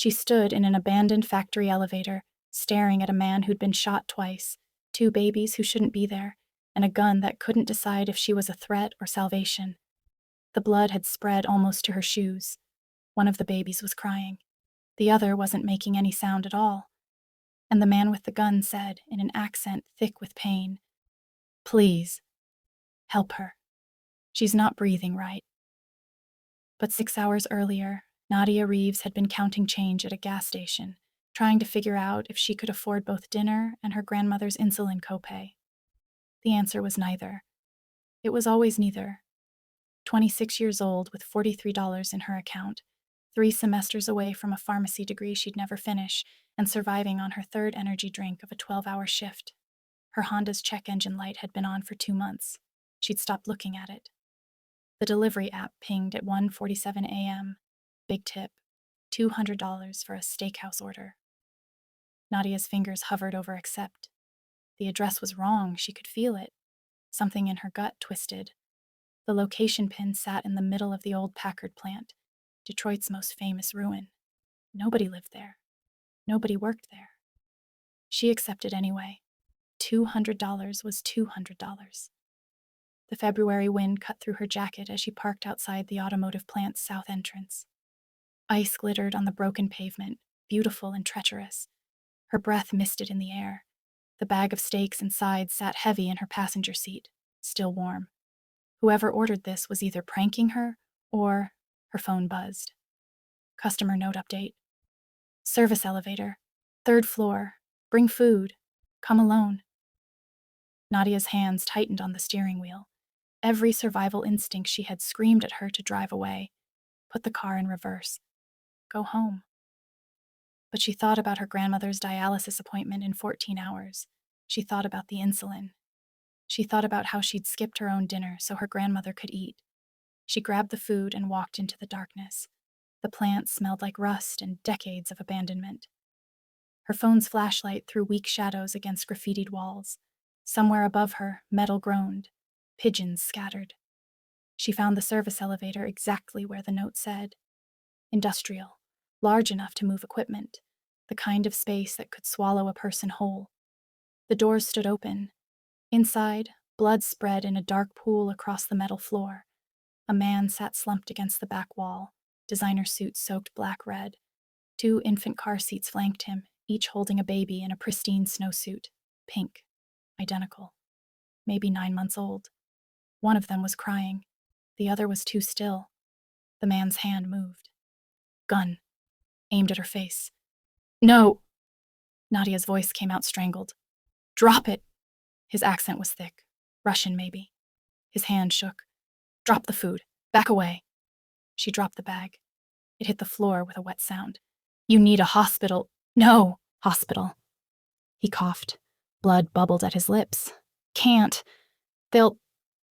She stood in an abandoned factory elevator, staring at a man who'd been shot twice, two babies who shouldn't be there, and a gun that couldn't decide if she was a threat or salvation. The blood had spread almost to her shoes. One of the babies was crying. The other wasn't making any sound at all. And the man with the gun said, in an accent thick with pain, "Please, help her. She's not breathing right." But 6 hours earlier, Nadia Reeves had been counting change at a gas station, trying to figure out if she could afford both dinner and her grandmother's insulin copay. The answer was neither. It was always neither. 26 years old with $43 in her account, 3 semesters away from a pharmacy degree she'd never finish, and surviving on her third energy drink of a 12-hour shift. Her Honda's check engine light had been on for 2 months. She'd stopped looking at it. The delivery app pinged at 1:47 a.m. Big tip, $200 for a steakhouse order. Nadia's fingers hovered over accept. The address was wrong, she could feel it. Something in her gut twisted. The location pin sat in the middle of the old Packard plant, Detroit's most famous ruin. Nobody lived there. Nobody worked there. She accepted anyway. $200 was $200. The February wind cut through her jacket as she parked outside the automotive plant's south entrance. Ice glittered on the broken pavement, beautiful and treacherous. Her breath misted in the air. The bag of steaks and sides sat heavy in her passenger seat, still warm. Whoever ordered this was either pranking her or her phone buzzed. Customer note update. Service elevator. 3rd floor. Bring food. Come alone. Nadia's hands tightened on the steering wheel. Every survival instinct she had screamed at her to drive away. Put the car in reverse. Go home. But she thought about her grandmother's dialysis appointment in 14 hours. She thought about the insulin. She thought about how she'd skipped her own dinner so her grandmother could eat. She grabbed the food and walked into the darkness. The plant smelled like rust and decades of abandonment. Her phone's flashlight threw weak shadows against graffitied walls. Somewhere above her, metal groaned. Pigeons scattered. She found the service elevator exactly where the note said. Industrial, large enough to move equipment, the kind of space that could swallow a person whole. The doors stood open. Inside, blood spread in a dark pool across the metal floor. A man sat slumped against the back wall, designer suit soaked black-red. 2 infant car seats flanked him, each holding a baby in a pristine snowsuit, pink, identical, maybe 9 months old. One of them was crying. The other was too still. The man's hand moved. Gun, aimed at her face. No! Nadia's voice came out strangled. Drop it! His accent was thick. Russian, maybe. His hand shook. Drop the food. Back away. She dropped the bag. It hit the floor with a wet sound. You need a hospital. No, hospital. He coughed. Blood bubbled at his lips. Can't. They'll...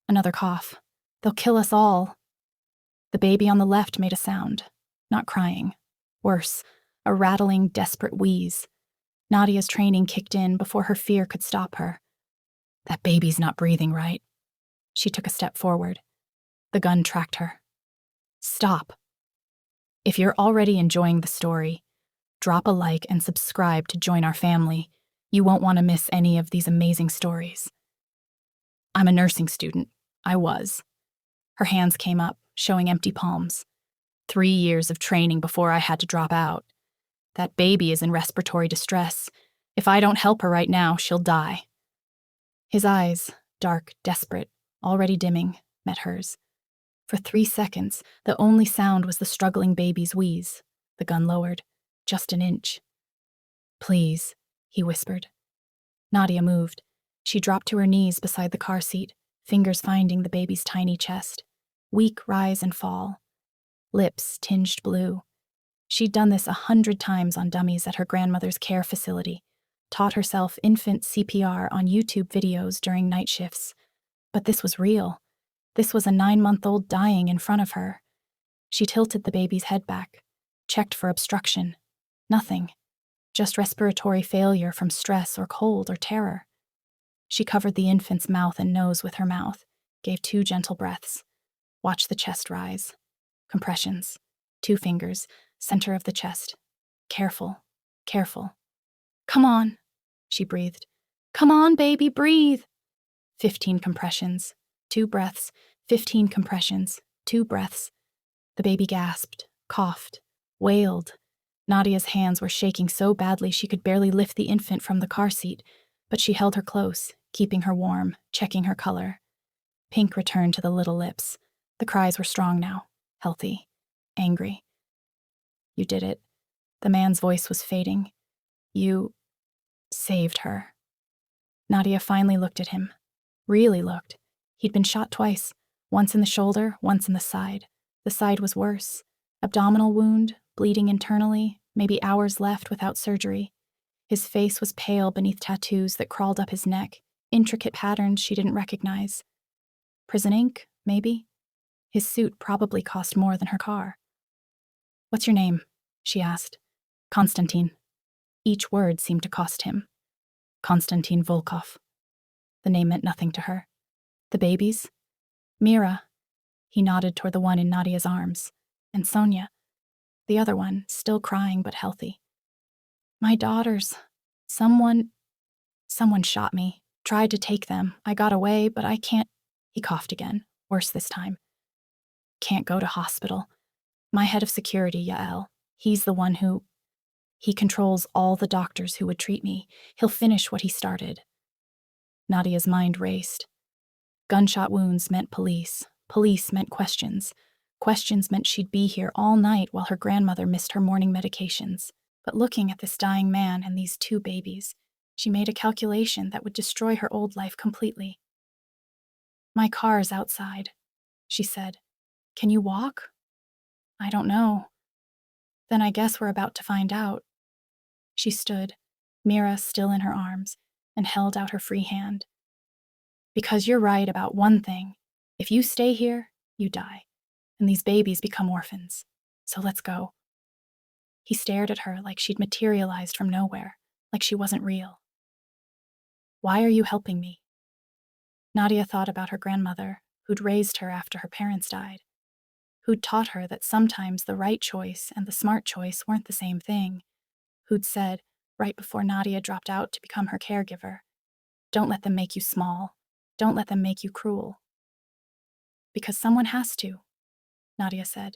Another cough. They'll kill us all. The baby on the left made a sound. Not crying. Worse, a rattling, desperate wheeze. Nadia's training kicked in before her fear could stop her. That baby's not breathing right. She took a step forward. The gun tracked her. Stop. If you're already enjoying the story, drop a like and subscribe to join our family. You won't want to miss any of these amazing stories. I'm a nursing student. I was. Her hands came up, showing empty palms. 3 years of training before I had to drop out. That baby is in respiratory distress. If I don't help her right now, she'll die. His eyes, dark, desperate, already dimming, met hers. For 3 seconds, the only sound was the struggling baby's wheeze. The gun lowered, just an inch. Please, he whispered. Nadia moved. She dropped to her knees beside the car seat, fingers finding the baby's tiny chest. Weak rise and fall. Lips tinged blue. She'd done this 100 times on dummies at her grandmother's care facility, taught herself infant CPR on YouTube videos during night shifts. But this was real. This was a 9-month-old dying in front of her. She tilted the baby's head back, checked for obstruction. Nothing. Just respiratory failure from stress or cold or terror. She covered the infant's mouth and nose with her mouth, gave 2 gentle breaths. Watched the chest rise. Compressions. 2 fingers, center of the chest. Careful, careful. Come on, she breathed. Come on, baby, breathe. 15 compressions, 2 breaths, 15 compressions, 2 breaths. The baby gasped, coughed, wailed. Nadia's hands were shaking so badly she could barely lift the infant from the car seat, but she held her close, keeping her warm, checking her color. Pink returned to the little lips. The cries were strong now, healthy, angry. You did it. The man's voice was fading. You saved her. Nadia finally looked at him. Really looked. He'd been shot twice, once in the shoulder, once in the side. The side was worse. Abdominal wound, bleeding internally, maybe hours left without surgery. His face was pale beneath tattoos that crawled up his neck, intricate patterns she didn't recognize. Prison ink, maybe? His suit probably cost more than her car. What's your name? She asked. Konstantin. Each word seemed to cost him. Konstantin Volkov. The name meant nothing to her. The babies? Mira. He nodded toward the one in Nadia's arms. And Sonia. The other one, still crying but healthy. My daughters. Someone shot me. Tried to take them. I got away, but I can't. He coughed again, worse this time. Can't go to hospital. My head of security, Yael. He's the one who... He controls all the doctors who would treat me. He'll finish what he started. Nadia's mind raced. Gunshot wounds meant police. Police meant questions. Questions meant she'd be here all night while her grandmother missed her morning medications. But looking at this dying man and these 2 babies, she made a calculation that would destroy her old life completely. My car's outside, she said. Can you walk? I don't know. Then I guess we're about to find out. She stood, Mira still in her arms, and held out her free hand. Because you're right about one thing. If you stay here, you die, and these babies become orphans. So let's go. He stared at her like she'd materialized from nowhere, like she wasn't real. Why are you helping me? Nadia thought about her grandmother, who'd raised her after her parents died, who'd taught her that sometimes the right choice and the smart choice weren't the same thing, who'd said, right before Nadia dropped out to become her caregiver, don't let them make you small. Don't let them make you cruel. Because someone has to, Nadia said.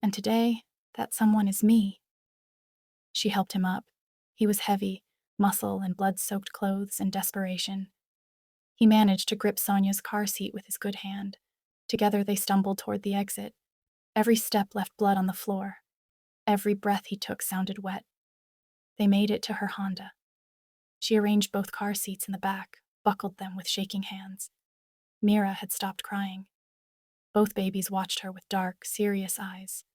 And today, that someone is me. She helped him up. He was heavy, muscle and blood-soaked clothes in desperation. He managed to grip Sonia's car seat with his good hand. Together they stumbled toward the exit. Every step left blood on the floor. Every breath he took sounded wet. They made it to her Honda. She arranged both car seats in the back, buckled them with shaking hands. Mira had stopped crying. Both babies watched her with dark, serious eyes.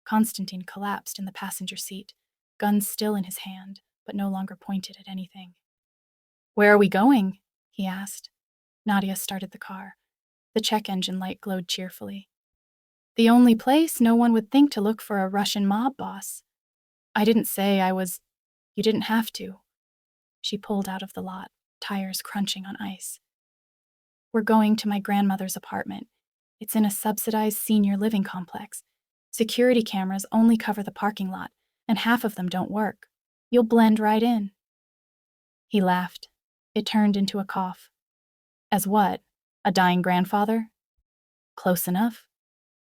Konstantin collapsed in the passenger seat, guns still in his hand, but no longer pointed at anything. Where are we going? He asked. Nadia started the car. The check engine light glowed cheerfully. The only place no one would think to look for a Russian mob boss. I didn't say I was... You didn't have to. She pulled out of the lot, tires crunching on ice. We're going to my grandmother's apartment. It's in a subsidized senior living complex. Security cameras only cover the parking lot, and half of them don't work. You'll blend right in. He laughed. It turned into a cough. As what? A dying grandfather? Close enough.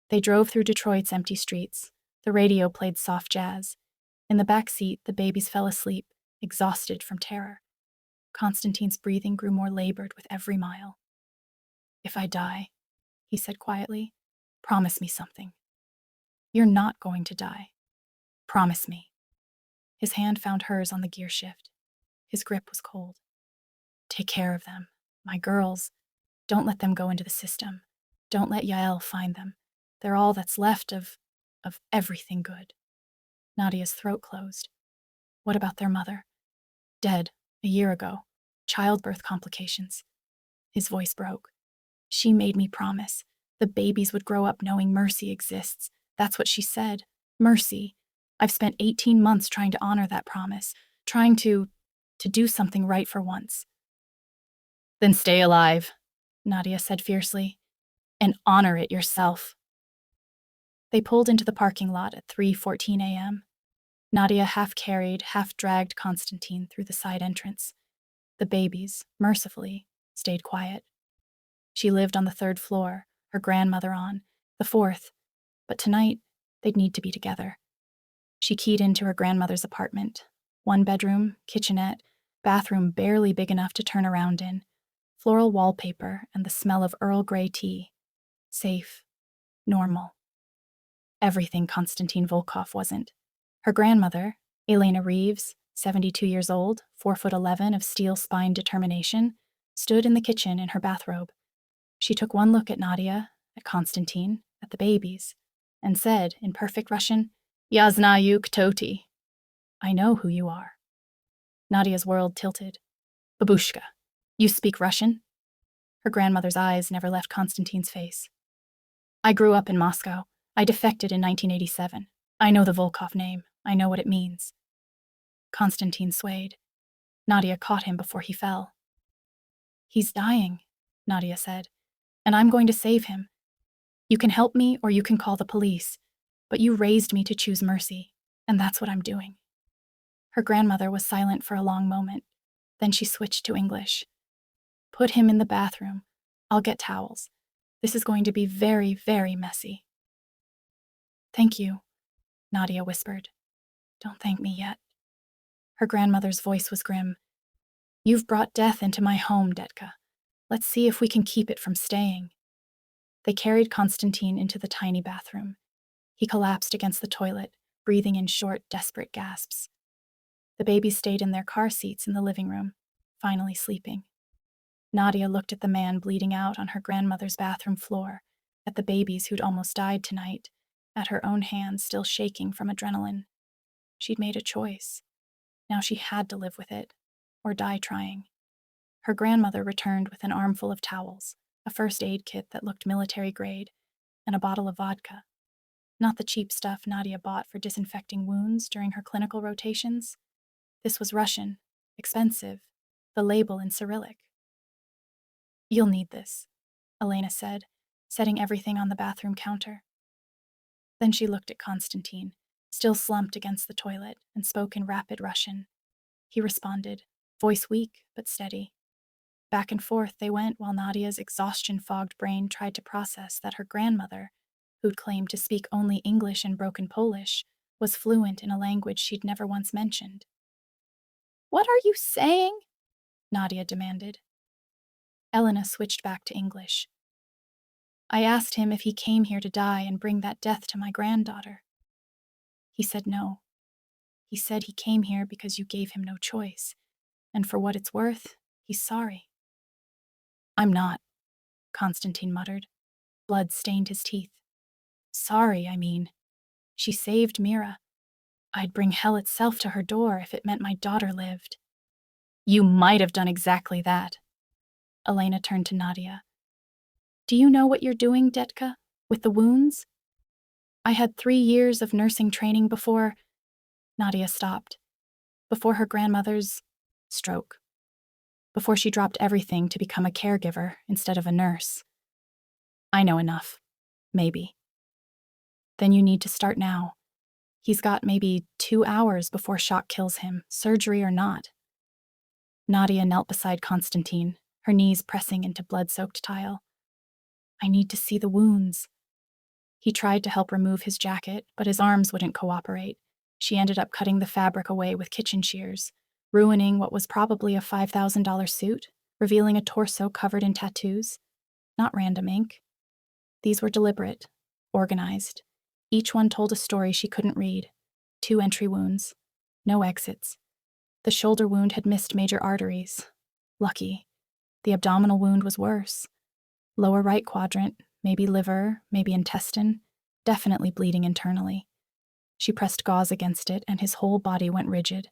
They drove through Detroit's empty streets. The radio played soft jazz. In the back seat, the babies fell asleep, exhausted from terror. Konstantin's breathing grew more labored with every mile. If I die, he said quietly, promise me something. You're not going to die. Promise me. His hand found hers on the gear shift. His grip was cold. Take care of them. My girls. Don't let them go into the system. Don't let Yael find them. They're all that's left of everything good. Nadia's throat closed. What about their mother? Dead, a year ago. Childbirth complications. His voice broke. She made me promise. The babies would grow up knowing mercy exists. That's what she said. Mercy. I've spent 18 months trying to honor that promise, trying to do something right for once. Then stay alive, Nadia said fiercely, and honor it yourself. They pulled into the parking lot at 3:14 a.m. Nadia half-carried, half-dragged Constantine through the side entrance. The babies, mercifully, stayed quiet. She lived on the 3rd floor, her grandmother on the 4th, but tonight they'd need to be together. She keyed into her grandmother's apartment. 1 bedroom, kitchenette, bathroom barely big enough to turn around in, floral wallpaper and the smell of Earl Grey tea. Safe, normal. Everything Konstantin Volkov wasn't. Her grandmother, Elena Reeves, 72 years old, 4'11" of steel-spined determination, stood in the kitchen in her bathrobe. She took one look at Nadia, at Konstantin, at the babies, and said, in perfect Russian, "Ya znаю kto ty." I know who you are. Nadia's world tilted. "Babushka, you speak Russian?" Her grandmother's eyes never left Konstantin's face. "I grew up in Moscow. I defected in 1987. I know the Volkov name. I know what it means." Konstantin swayed. Nadia caught him before he fell. "He's dying," Nadia said, "and I'm going to save him. You can help me or you can call the police, but you raised me to choose mercy, and that's what I'm doing." Her grandmother was silent for a long moment. Then she switched to English. "Put him in the bathroom. I'll get towels. This is going to be very, very messy." "Thank you," Nadia whispered. "Don't thank me yet." Her grandmother's voice was grim. "You've brought death into my home, Detka. Let's see if we can keep it from staying." They carried Konstantin into the tiny bathroom. He collapsed against the toilet, breathing in short, desperate gasps. The babies stayed in their car seats in the living room, finally sleeping. Nadia looked at the man bleeding out on her grandmother's bathroom floor, at the babies who'd almost died tonight, at her own hands still shaking from adrenaline. She'd made a choice. Now she had to live with it, or die trying. Her grandmother returned with an armful of towels, a first aid kit that looked military grade, and a bottle of vodka. Not the cheap stuff Nadia bought for disinfecting wounds during her clinical rotations. This was Russian, expensive, the label in Cyrillic. "You'll need this," Elena said, setting everything on the bathroom counter. Then she looked at Konstantin, still slumped against the toilet, and spoke in rapid Russian. He responded, voice weak but steady. Back and forth they went while Nadia's exhaustion-fogged brain tried to process that her grandmother, who'd claimed to speak only English and broken Polish, was fluent in a language she'd never once mentioned. "What are you saying?" Nadia demanded. Elena switched back to English. "I asked him if he came here to die and bring that death to my granddaughter. He said no. He said he came here because you gave him no choice, and for what it's worth, he's sorry." "I'm not," Konstantin muttered. Blood stained his teeth. "Sorry, I mean. She saved Mira. I'd bring hell itself to her door if it meant my daughter lived." "You might have done exactly that." Elena turned to Nadia. "Do you know what you're doing, Detka, with the wounds? I had 3 years of nursing training before—" Nadia stopped. Before her grandmother's stroke. Before she dropped everything to become a caregiver instead of a nurse. "I know enough. Maybe." "Then you need to start now. He's got maybe 2 hours before shock kills him, surgery or not." Nadia knelt beside Konstantin, her knees pressing into blood-soaked tile. "I need to see the wounds." He tried to help remove his jacket, but his arms wouldn't cooperate. She ended up cutting the fabric away with kitchen shears, ruining what was probably a $5,000 suit, revealing a torso covered in tattoos. Not random ink. These were deliberate, organized. Each one told a story she couldn't read. 2 entry wounds. No exits. The shoulder wound had missed major arteries. Lucky. The abdominal wound was worse. Lower right quadrant, maybe liver, maybe intestine, definitely bleeding internally. She pressed gauze against it, and his whole body went rigid.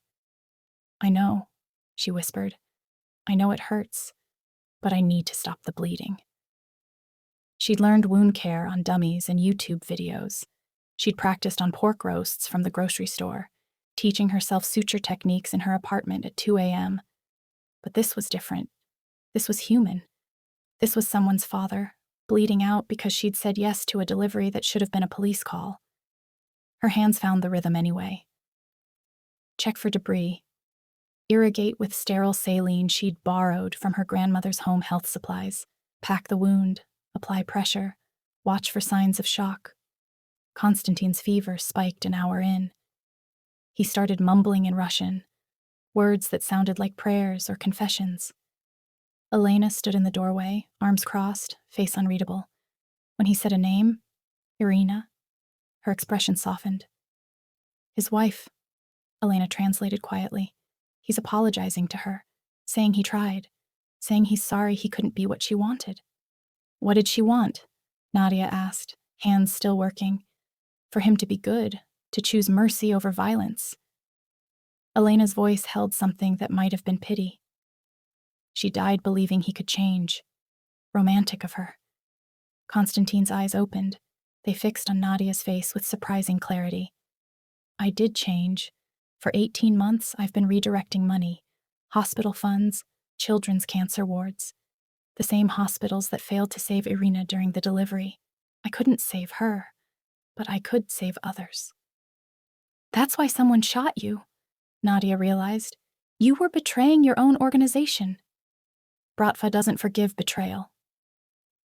"I know," she whispered. "I know it hurts, but I need to stop the bleeding." She'd learned wound care on dummies and YouTube videos. She'd practiced on pork roasts from the grocery store, teaching herself suture techniques in her apartment at 2 a.m. But this was different. This was human. This was someone's father, bleeding out because she'd said yes to a delivery that should have been a police call. Her hands found the rhythm anyway. Check for debris. Irrigate with sterile saline she'd borrowed from her grandmother's home health supplies. Pack the wound. Apply pressure. Watch for signs of shock. Konstantin's fever spiked an hour in. He started mumbling in Russian, words that sounded like prayers or confessions. Elena stood in the doorway, arms crossed, face unreadable. When he said a name, Irina, her expression softened. His wife, Elena translated quietly. He's apologizing to her, saying he tried, saying he's sorry he couldn't be what she wanted. What did she want? Nadia asked, hands still working. For him to be good, to choose mercy over violence. Elena's voice held something that might have been pity. She died believing he could change. Romantic of her. Konstantin's eyes opened. They fixed on Nadia's face with surprising clarity. I did change. For 18 months, I've been redirecting money. Hospital funds, children's cancer wards. The same hospitals that failed to save Irina during the delivery. I couldn't save her, but I could save others. That's why someone shot you, Nadia realized. You were betraying your own organization. Bratva doesn't forgive betrayal.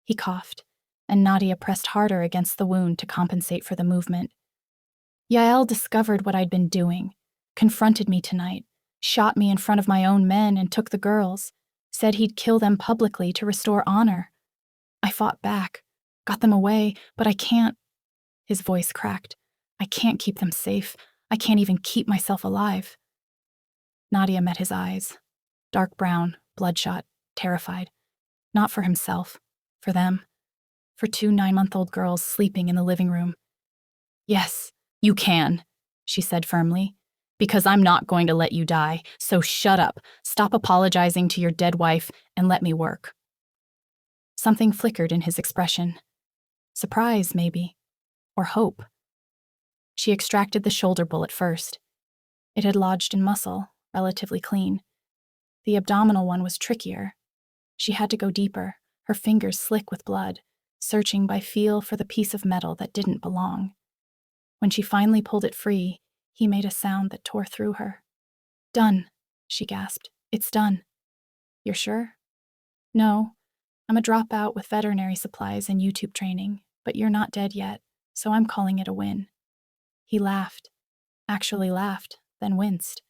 He coughed, and Nadia pressed harder against the wound to compensate for the movement. Yael discovered what I'd been doing, confronted me tonight, shot me in front of my own men and took the girls, said he'd kill them publicly to restore honor. I fought back, got them away, but I can't. His voice cracked. I can't keep them safe. I can't even keep myself alive. Nadia met his eyes. Dark brown, bloodshot, terrified. Not for himself, for them. For 2 9-month-old girls sleeping in the living room. Yes, you can, she said firmly. Because I'm not going to let you die, so shut up, stop apologizing to your dead wife, and let me work. Something flickered in his expression. Surprise, maybe. Or hope. She extracted the shoulder bullet first. It had lodged in muscle, relatively clean. The abdominal one was trickier. She had to go deeper, her fingers slick with blood, searching by feel for the piece of metal that didn't belong. When she finally pulled it free, he made a sound that tore through her. Done, she gasped. It's done. You're sure? No. I'm a dropout with veterinary supplies and YouTube training, but you're not dead yet, so I'm calling it a win. He laughed. Actually laughed, then winced.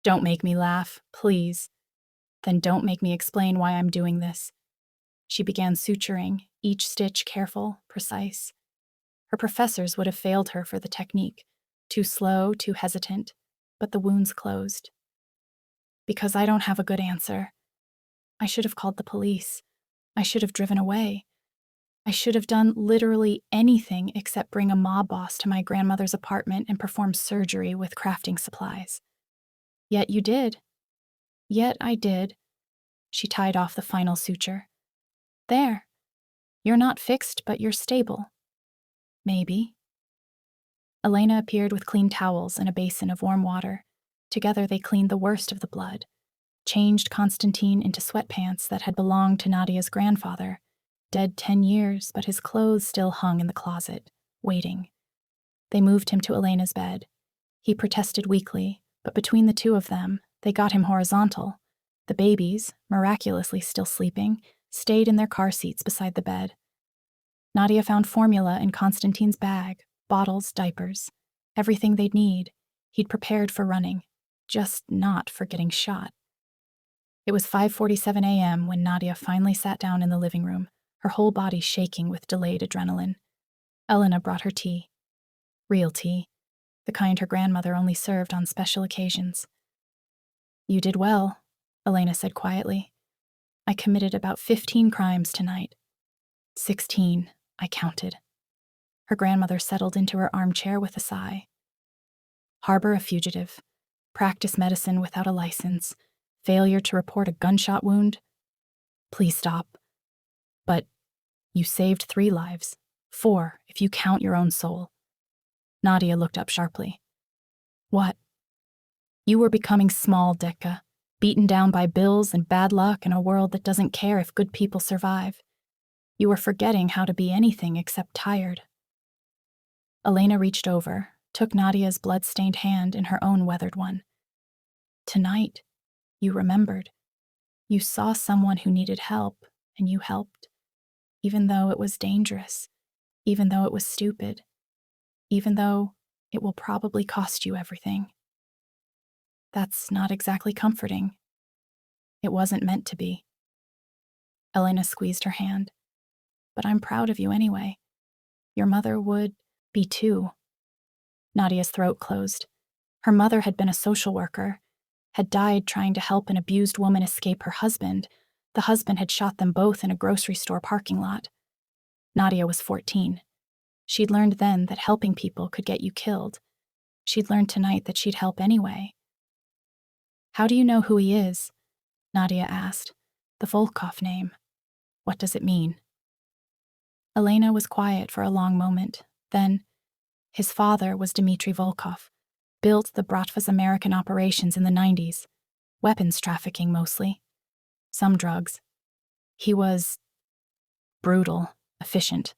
Don't make me laugh, please. Then don't make me explain why I'm doing this. She began suturing, each stitch careful, precise. Her professors would have failed her for the technique. Too slow, too hesitant, but the wounds closed. Because I don't have a good answer. I should have called the police. I should have driven away. I should have done literally anything except bring a mob boss to my grandmother's apartment and perform surgery with crafting supplies. Yet you did. Yet I did. She tied off the final suture. There. You're not fixed, but you're stable. Maybe. Elena appeared with clean towels and a basin of warm water. Together they cleaned the worst of the blood, changed Konstantin into sweatpants that had belonged to Nadia's grandfather, dead 10 years, but his clothes still hung in the closet, waiting. They moved him to Elena's bed. He protested weakly, but between the two of them, they got him horizontal. The babies, miraculously still sleeping, stayed in their car seats beside the bed. Nadia found formula in Konstantin's bag, bottles, diapers, everything they'd need. He'd prepared for running, just not for getting shot. It was 5:47 a.m. when Nadia finally sat down in the living room, her whole body shaking with delayed adrenaline. Elena brought her tea. Real tea, the kind her grandmother only served on special occasions. You did well, Elena said quietly. I committed about 15 crimes tonight. 16, I counted. Her grandmother settled into her armchair with a sigh. Harbor a fugitive, practice medicine without a license, failure to report a gunshot wound. Please stop. But you saved 3 lives, 4 if you count your own soul. Nadia looked up sharply. What? You were becoming small, Decca, beaten down by bills and bad luck in a world that doesn't care if good people survive. You were forgetting how to be anything except tired. Elena reached over, took Nadia's blood-stained hand in her own weathered one. Tonight, you remembered. You saw someone who needed help, and you helped. Even though it was dangerous, even though it was stupid, even though it will probably cost you everything. That's not exactly comforting. It wasn't meant to be. Elena squeezed her hand. But I'm proud of you anyway. Your mother would be too. Nadia's throat closed. Her mother had been a social worker, had died trying to help an abused woman escape her husband. The husband had shot them both in a grocery store parking lot. Nadia was 14. She'd learned then that helping people could get you killed. She'd learned tonight that she'd help anyway. How do you know who he is? Nadia asked. The Volkov name. What does it mean? Elena was quiet for a long moment. Then, his father was Dmitry Volkov, built the Bratva's American operations in the 90s. Weapons trafficking mostly. Some drugs. He was brutal, efficient.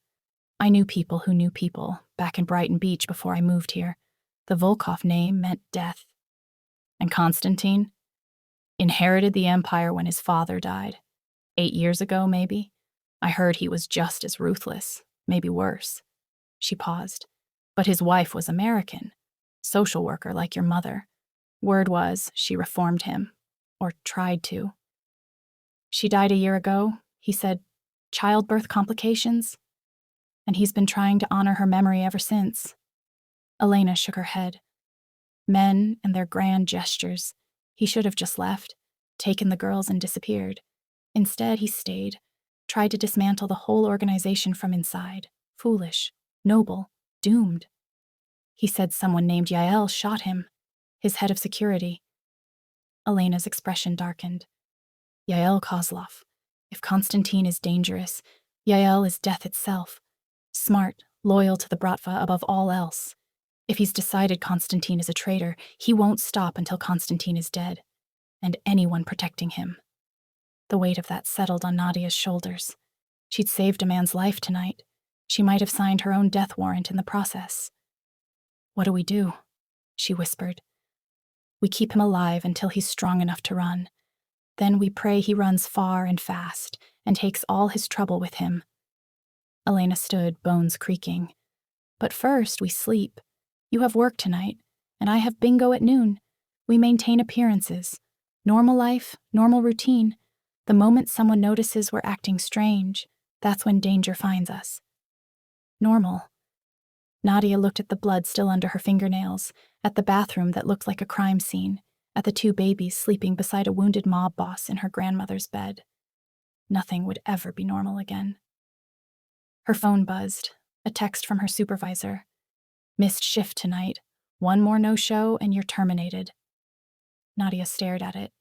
I knew people who knew people back in Brighton Beach before I moved here. The Volkov name meant death. And Konstantin inherited the empire when his father died. 8 years ago, maybe. I heard he was just as ruthless, maybe worse. She paused. But his wife was American. Social worker like your mother. Word was she reformed him. Or tried to. She died a year ago, he said. Childbirth complications? And he's been trying to honor her memory ever since. Elena shook her head. Men and their grand gestures. He should have just left, taken the girls and disappeared. Instead, he stayed, tried to dismantle the whole organization from inside. Foolish, noble, doomed. He said someone named Yael shot him, his head of security. Elena's expression darkened. Yael Kozlov. If Konstantin is dangerous, Yael is death itself. Smart, loyal to the Bratva above all else. If he's decided Konstantin is a traitor, he won't stop until Konstantin is dead, and anyone protecting him. The weight of that settled on Nadia's shoulders. She'd saved a man's life tonight. She might have signed her own death warrant in the process. What do we do? She whispered. We keep him alive until he's strong enough to run. Then we pray he runs far and fast and takes all his trouble with him. Elena stood, bones creaking. But first we sleep. You have work tonight, and I have bingo at noon. We maintain appearances. Normal life, normal routine. The moment someone notices we're acting strange, that's when danger finds us. Normal. Nadia looked at the blood still under her fingernails, at the bathroom that looked like a crime scene, at the 2 babies sleeping beside a wounded mob boss in her grandmother's bed. Nothing would ever be normal again. Her phone buzzed, a text from her supervisor. Missed shift tonight. 1 more no-show and you're terminated. Nadia stared at it.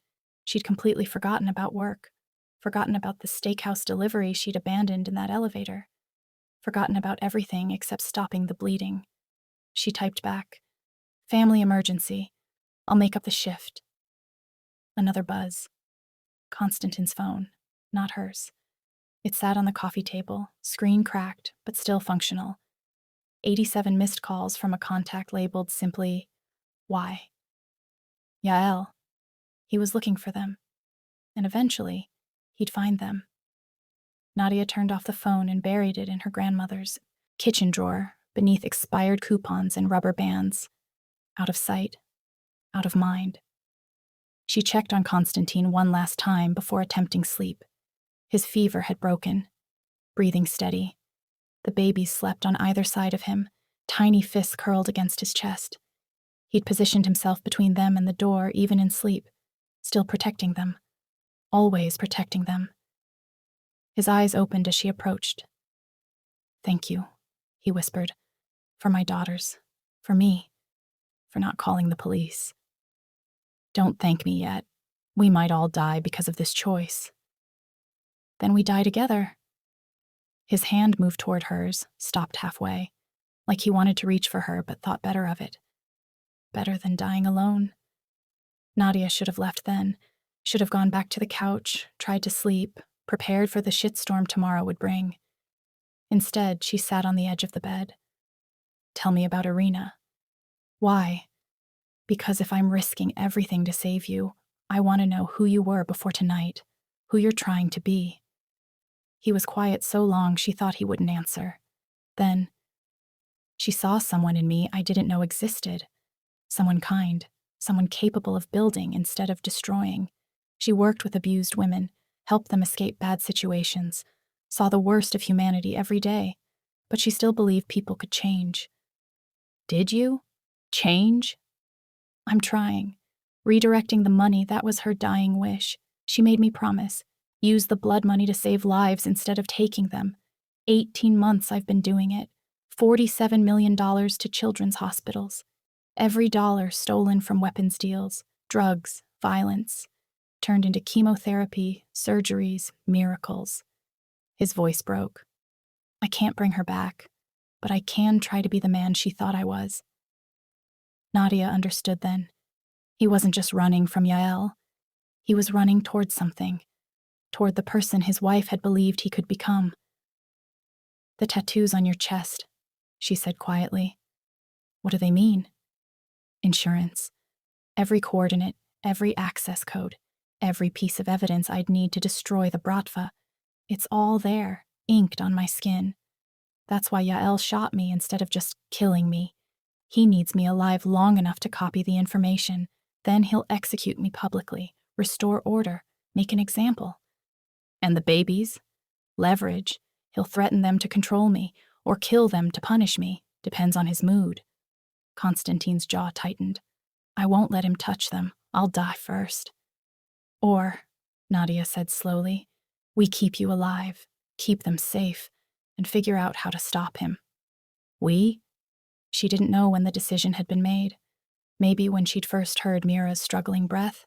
She'd completely forgotten about work. Forgotten about the steakhouse delivery she'd abandoned in that elevator. Forgotten about everything except stopping the bleeding. She typed back. Family emergency. I'll make up the shift. Another buzz. Konstantin's phone, not hers. It sat on the coffee table, screen cracked, but still functional. 87 missed calls from a contact labeled simply, Y. Yael. He was looking for them. And eventually, he'd find them. Nadia turned off the phone and buried it in her grandmother's kitchen drawer beneath expired coupons and rubber bands. Out of sight, out of mind. She checked on Konstantin one last time before attempting sleep. His fever had broken. Breathing steady. The babies slept on either side of him, tiny fists curled against his chest. He'd positioned himself between them and the door even in sleep, still protecting them. Always protecting them. His eyes opened as she approached. Thank you, he whispered. For my daughters. For me. For not calling the police. Don't thank me yet. We might all die because of this choice. Then we die together. His hand moved toward hers, stopped halfway, like he wanted to reach for her but thought better of it. Better than dying alone. Nadia should have left then, should have gone back to the couch, tried to sleep, prepared for the shitstorm tomorrow would bring. Instead, she sat on the edge of the bed. Tell me about Irina. Why? Because if I'm risking everything to save you, I want to know who you were before tonight, who you're trying to be. He was quiet so long she thought he wouldn't answer. Then, she saw someone in me I didn't know existed. Someone kind, someone capable of building instead of destroying. She worked with abused women, helped them escape bad situations, saw the worst of humanity every day, but she still believed people could change. Did you? Change? I'm trying. Redirecting the money, that was her dying wish. She made me promise. Use the blood money to save lives instead of taking them. 18 months I've been doing it. $47 million to children's hospitals. Every dollar stolen from weapons deals, drugs, violence, turned into chemotherapy, surgeries, miracles. His voice broke. I can't bring her back, but I can try to be the man she thought I was. Nadia understood then. He wasn't just running from Yael. He was running toward something, toward the person his wife had believed he could become. The tattoos on your chest, she said quietly. What do they mean? Insurance. Every coordinate, every access code, every piece of evidence I'd need to destroy the Bratva. It's all there, inked on my skin. That's why Yael shot me instead of just killing me. He needs me alive long enough to copy the information. Then he'll execute me publicly, restore order, make an example. And the babies? Leverage. He'll threaten them to control me, or kill them to punish me. Depends on his mood. Constantine's jaw tightened. I won't let him touch them. I'll die first. Or, Nadia said slowly, we keep you alive, keep them safe, and figure out how to stop him. We? She didn't know when the decision had been made. Maybe when she'd first heard Mira's struggling breath.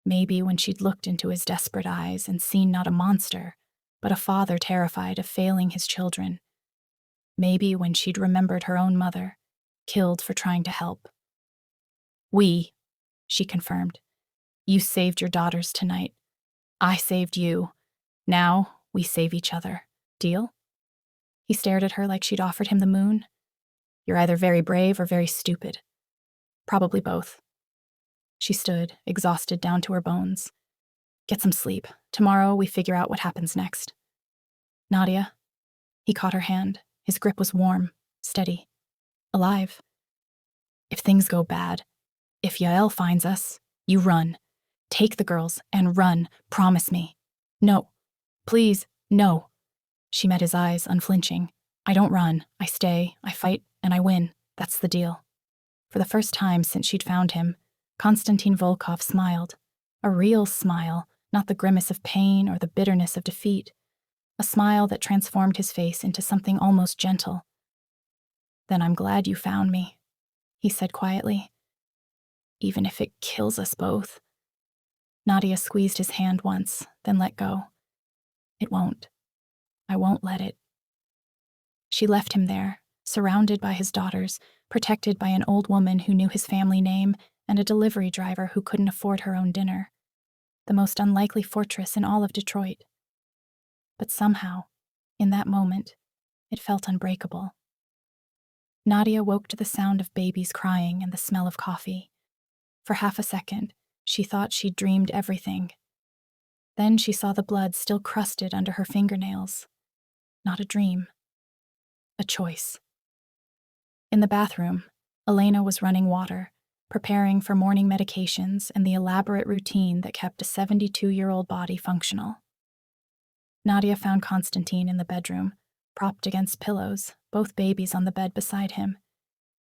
Maybe when she'd looked into his desperate eyes and seen not a monster, but a father terrified of failing his children. Maybe when she'd remembered her own mother, killed for trying to help. We, she confirmed. You saved your daughters tonight. I saved you. Now we save each other. Deal? He stared at her like she'd offered him the moon. You're either very brave or very stupid. Probably both. She stood, exhausted down to her bones. Get some sleep. Tomorrow we figure out what happens next. Nadia. He caught her hand. His grip was warm, steady, alive. If things go bad, if Yael finds us, you run. Take the girls and run. Promise me. No. Please, no. She met his eyes, unflinching. I don't run. I stay, I fight, and I win. That's the deal. For the first time since she'd found him, Konstantin Volkov smiled. A real smile, not the grimace of pain or the bitterness of defeat. A smile that transformed his face into something almost gentle. Then I'm glad you found me, he said quietly. Even if it kills us both. Nadia squeezed his hand once, then let go. It won't. I won't let it. She left him there, surrounded by his daughters, protected by an old woman who knew his family name and a delivery driver who couldn't afford her own dinner. The most unlikely fortress in all of Detroit. But somehow, in that moment, it felt unbreakable. Nadia woke to the sound of babies crying and the smell of coffee. For half a second, she thought she'd dreamed everything. Then she saw the blood still crusted under her fingernails. Not a dream. A choice. In the bathroom, Elena was running water, preparing for morning medications and the elaborate routine that kept a 72-year-old body functional. Nadia found Konstantin in the bedroom, propped against pillows, both babies on the bed beside him.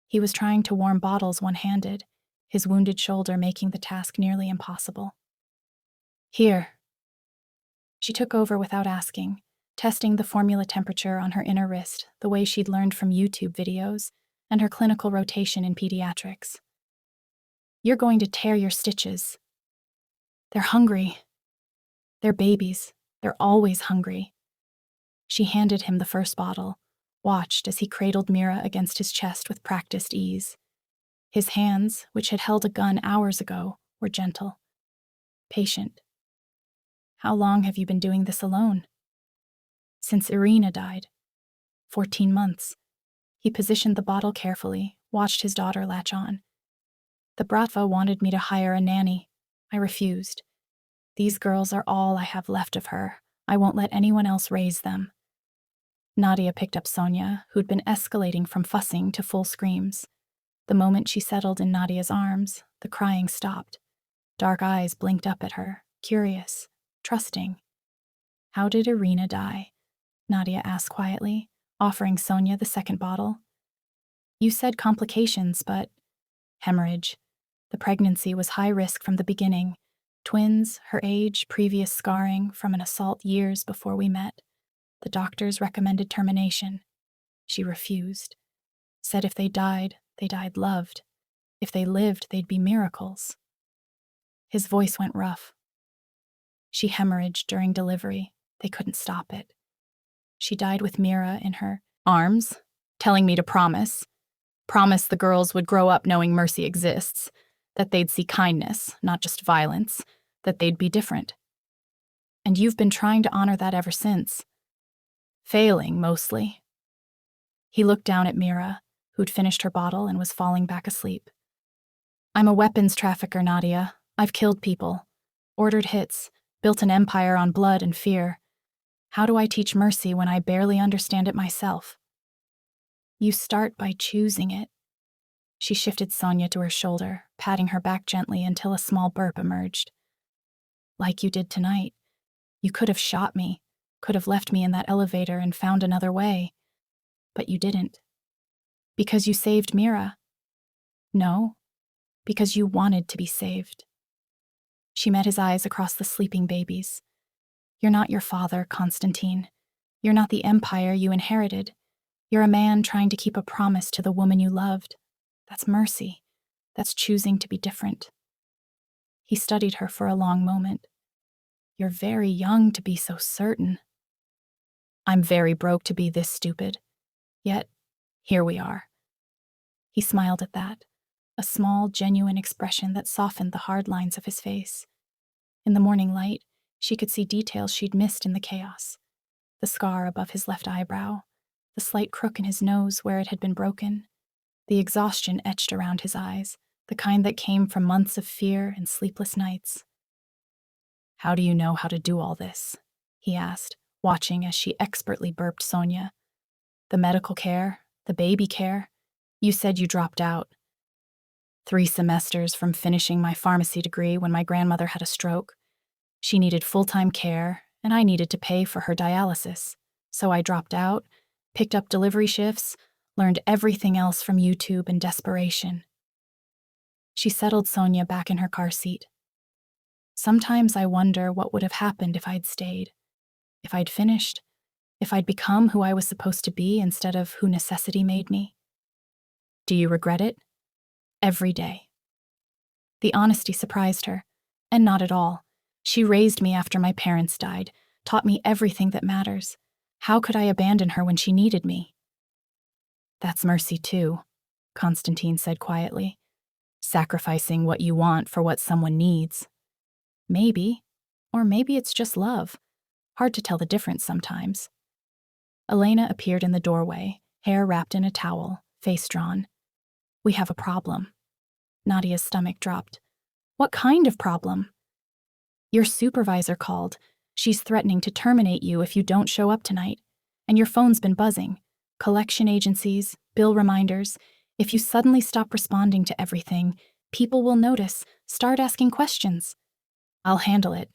He was trying to warm bottles one-handed, his wounded shoulder making the task nearly impossible. Here. She took over without asking, testing the formula temperature on her inner wrist the way she'd learned from YouTube videos and her clinical rotation in pediatrics. You're going to tear your stitches. They're hungry. They're babies. They're always hungry. She handed him the first bottle, watched as he cradled Mira against his chest with practiced ease. His hands, which had held a gun hours ago, were gentle, patient. How long have you been doing this alone? Since Irina died. 14 months. He positioned the bottle carefully, watched his daughter latch on. The Bratva wanted me to hire a nanny. I refused. These girls are all I have left of her. I won't let anyone else raise them. Nadia picked up Sonia, who'd been escalating from fussing to full screams. The moment she settled in Nadia's arms, the crying stopped. Dark eyes blinked up at her, curious, trusting. "How did Irina die?" Nadia asked quietly, offering Sonia the second bottle. "You said complications, but—" "Hemorrhage. The pregnancy was high risk from the beginning. Twins, her age, previous scarring from an assault years before we met. The doctors recommended termination. She refused. Said if they died loved. If they lived, they'd be miracles." His voice went rough. "She hemorrhaged during delivery. They couldn't stop it. She died with Mira in her arms, telling me to promise the girls would grow up knowing mercy exists, that they'd see kindness, not just violence, that they'd be different. And you've been trying to honor that ever since. Failing, mostly." He looked down at Mira, who'd finished her bottle and was falling back asleep. "I'm a weapons trafficker, Nadia. I've killed people, ordered hits, built an empire on blood and fear. How do I teach mercy when I barely understand it myself?" "You start by choosing it." She shifted Sonia to her shoulder, patting her back gently until a small burp emerged. "Like you did tonight. You could have shot me, could have left me in that elevator and found another way. But you didn't. Because you saved Mira. No, because you wanted to be saved." She met his eyes across the sleeping babies. "You're not your father, Constantine. You're not the empire you inherited. You're a man trying to keep a promise to the woman you loved. That's mercy. That's choosing to be different." He studied her for a long moment. "You're very young to be so certain." "I'm very broke to be this stupid. Yet, here we are." He smiled at that, a small, genuine expression that softened the hard lines of his face. In the morning light, she could see details she'd missed in the chaos. The scar above his left eyebrow, the slight crook in his nose where it had been broken, the exhaustion etched around his eyes, the kind that came from months of fear and sleepless nights. "How do you know how to do all this?" he asked, watching as she expertly burped Sonia. "The medical care, the baby care. You said you dropped out. 3 semesters from finishing my pharmacy degree when my grandmother had a stroke. She needed full-time care, and I needed to pay for her dialysis. So I dropped out, picked up delivery shifts, learned everything else from YouTube in desperation." She settled Sonia back in her car seat. "Sometimes I wonder what would have happened if I'd stayed. If I'd finished. If I'd become who I was supposed to be instead of who necessity made me." "Do you regret it?" "Every day." The honesty surprised her, and not at all. She raised me after my parents died, taught me everything that matters. How could I abandon her when she needed me? "That's mercy too," Constantine said quietly. "Sacrificing what you want for what someone needs." "Maybe. Or maybe it's just love. Hard to tell the difference sometimes." Elena appeared in the doorway, hair wrapped in a towel, face drawn. "We have a problem." Nadia's stomach dropped. "What kind of problem?" "Your supervisor called. She's threatening to terminate you if you don't show up tonight. And your phone's been buzzing. Collection agencies, bill reminders. If you suddenly stop responding to everything, people will notice, start asking questions." "I'll handle it."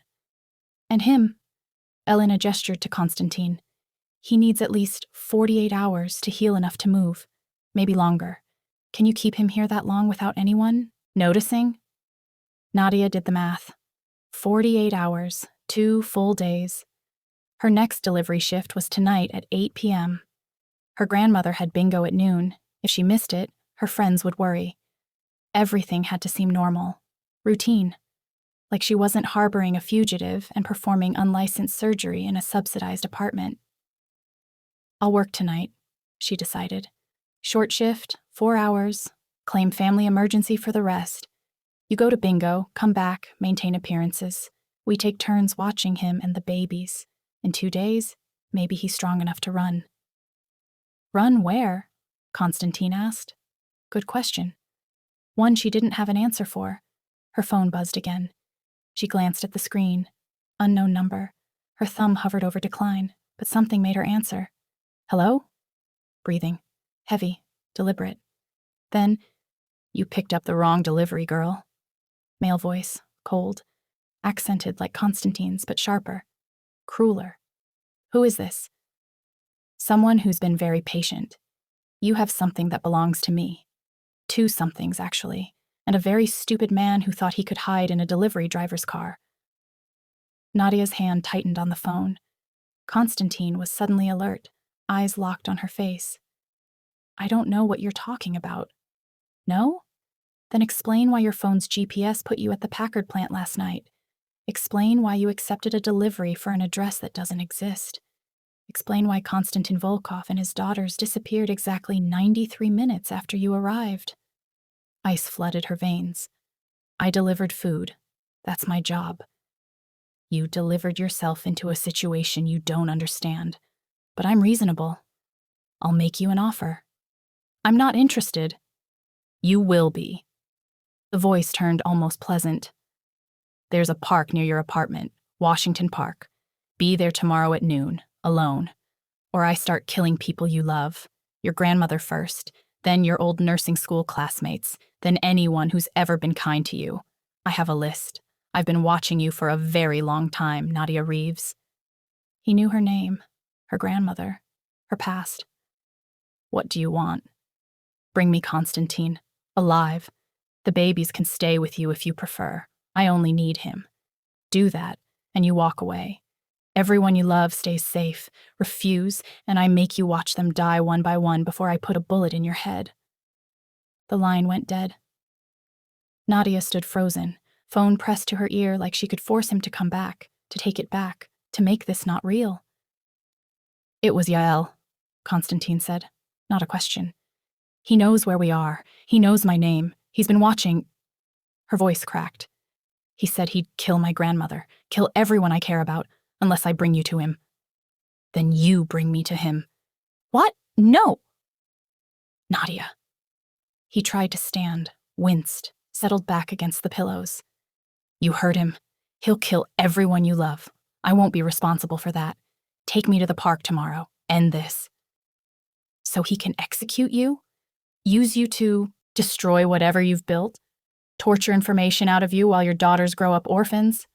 "And him?" Elena gestured to Constantine. "He needs at least 48 hours to heal enough to move. Maybe longer. Can you keep him here that long without anyone noticing?" Nadia did the math. 48 hours, 2 full days. Her next delivery shift was tonight at 8 p.m. Her grandmother had bingo at noon. If she missed it, her friends would worry. Everything had to seem normal, routine, like she wasn't harboring a fugitive and performing unlicensed surgery in a subsidized apartment. "I'll work tonight," she decided. "Short shift, 4 hours, claim family emergency for the rest. You go to bingo, come back, maintain appearances. We take turns watching him and the babies. In 2 days, maybe he's strong enough to run." "Run where?" Constantine asked. Good question. One she didn't have an answer for. Her phone buzzed again. She glanced at the screen. Unknown number. Her thumb hovered over decline, but something made her answer. Hello? Breathing. Heavy. Deliberate. Then, you picked up the wrong delivery, girl. Male voice. Cold. Accented like Constantine's, but sharper. Crueler. Who is this? Someone who's been very patient. You have something that belongs to me. Two somethings, actually, and a very stupid man who thought he could hide in a delivery driver's car. Nadia's hand tightened on the phone. Constantine was suddenly alert, eyes locked on her face. I don't know what you're talking about. No? Then explain why your phone's GPS put you at the Packard plant last night. Explain why you accepted a delivery for an address that doesn't exist. Explain why Konstantin Volkov and his daughters disappeared exactly 93 minutes after you arrived. Ice flooded her veins. I delivered food. That's my job. You delivered yourself into a situation you don't understand. But I'm reasonable. I'll make you an offer. I'm not interested. You will be. The voice turned almost pleasant. There's a park near your apartment, Washington Park. Be there tomorrow at noon, alone. Or I start killing people you love. Your grandmother first, then your old nursing school classmates, then anyone who's ever been kind to you. I have a list. I've been watching you for a very long time, Nadia Reeves. He knew her name, her grandmother, her past. What do you want? Bring me Constantine, alive. The babies can stay with you if you prefer. I only need him. Do that, and you walk away. Everyone you love stays safe. Refuse, and I make you watch them die one by one before I put a bullet in your head. The line went dead. Nadia stood frozen, phone pressed to her ear like she could force him to come back, to take it back, to make this not real. It was Yael, Constantine said, not a question. He knows where we are. He knows my name. He's been watching. Her voice cracked. He said he'd kill my grandmother, kill everyone I care about, unless I bring you to him. Then you bring me to him. What? No! Nadia. He tried to stand, winced, settled back against the pillows. You heard him. He'll kill everyone you love. I won't be responsible for that. Take me to the park tomorrow. End this. So he can execute you? Use you to destroy whatever you've built? Torture information out of you while your daughters grow up orphans?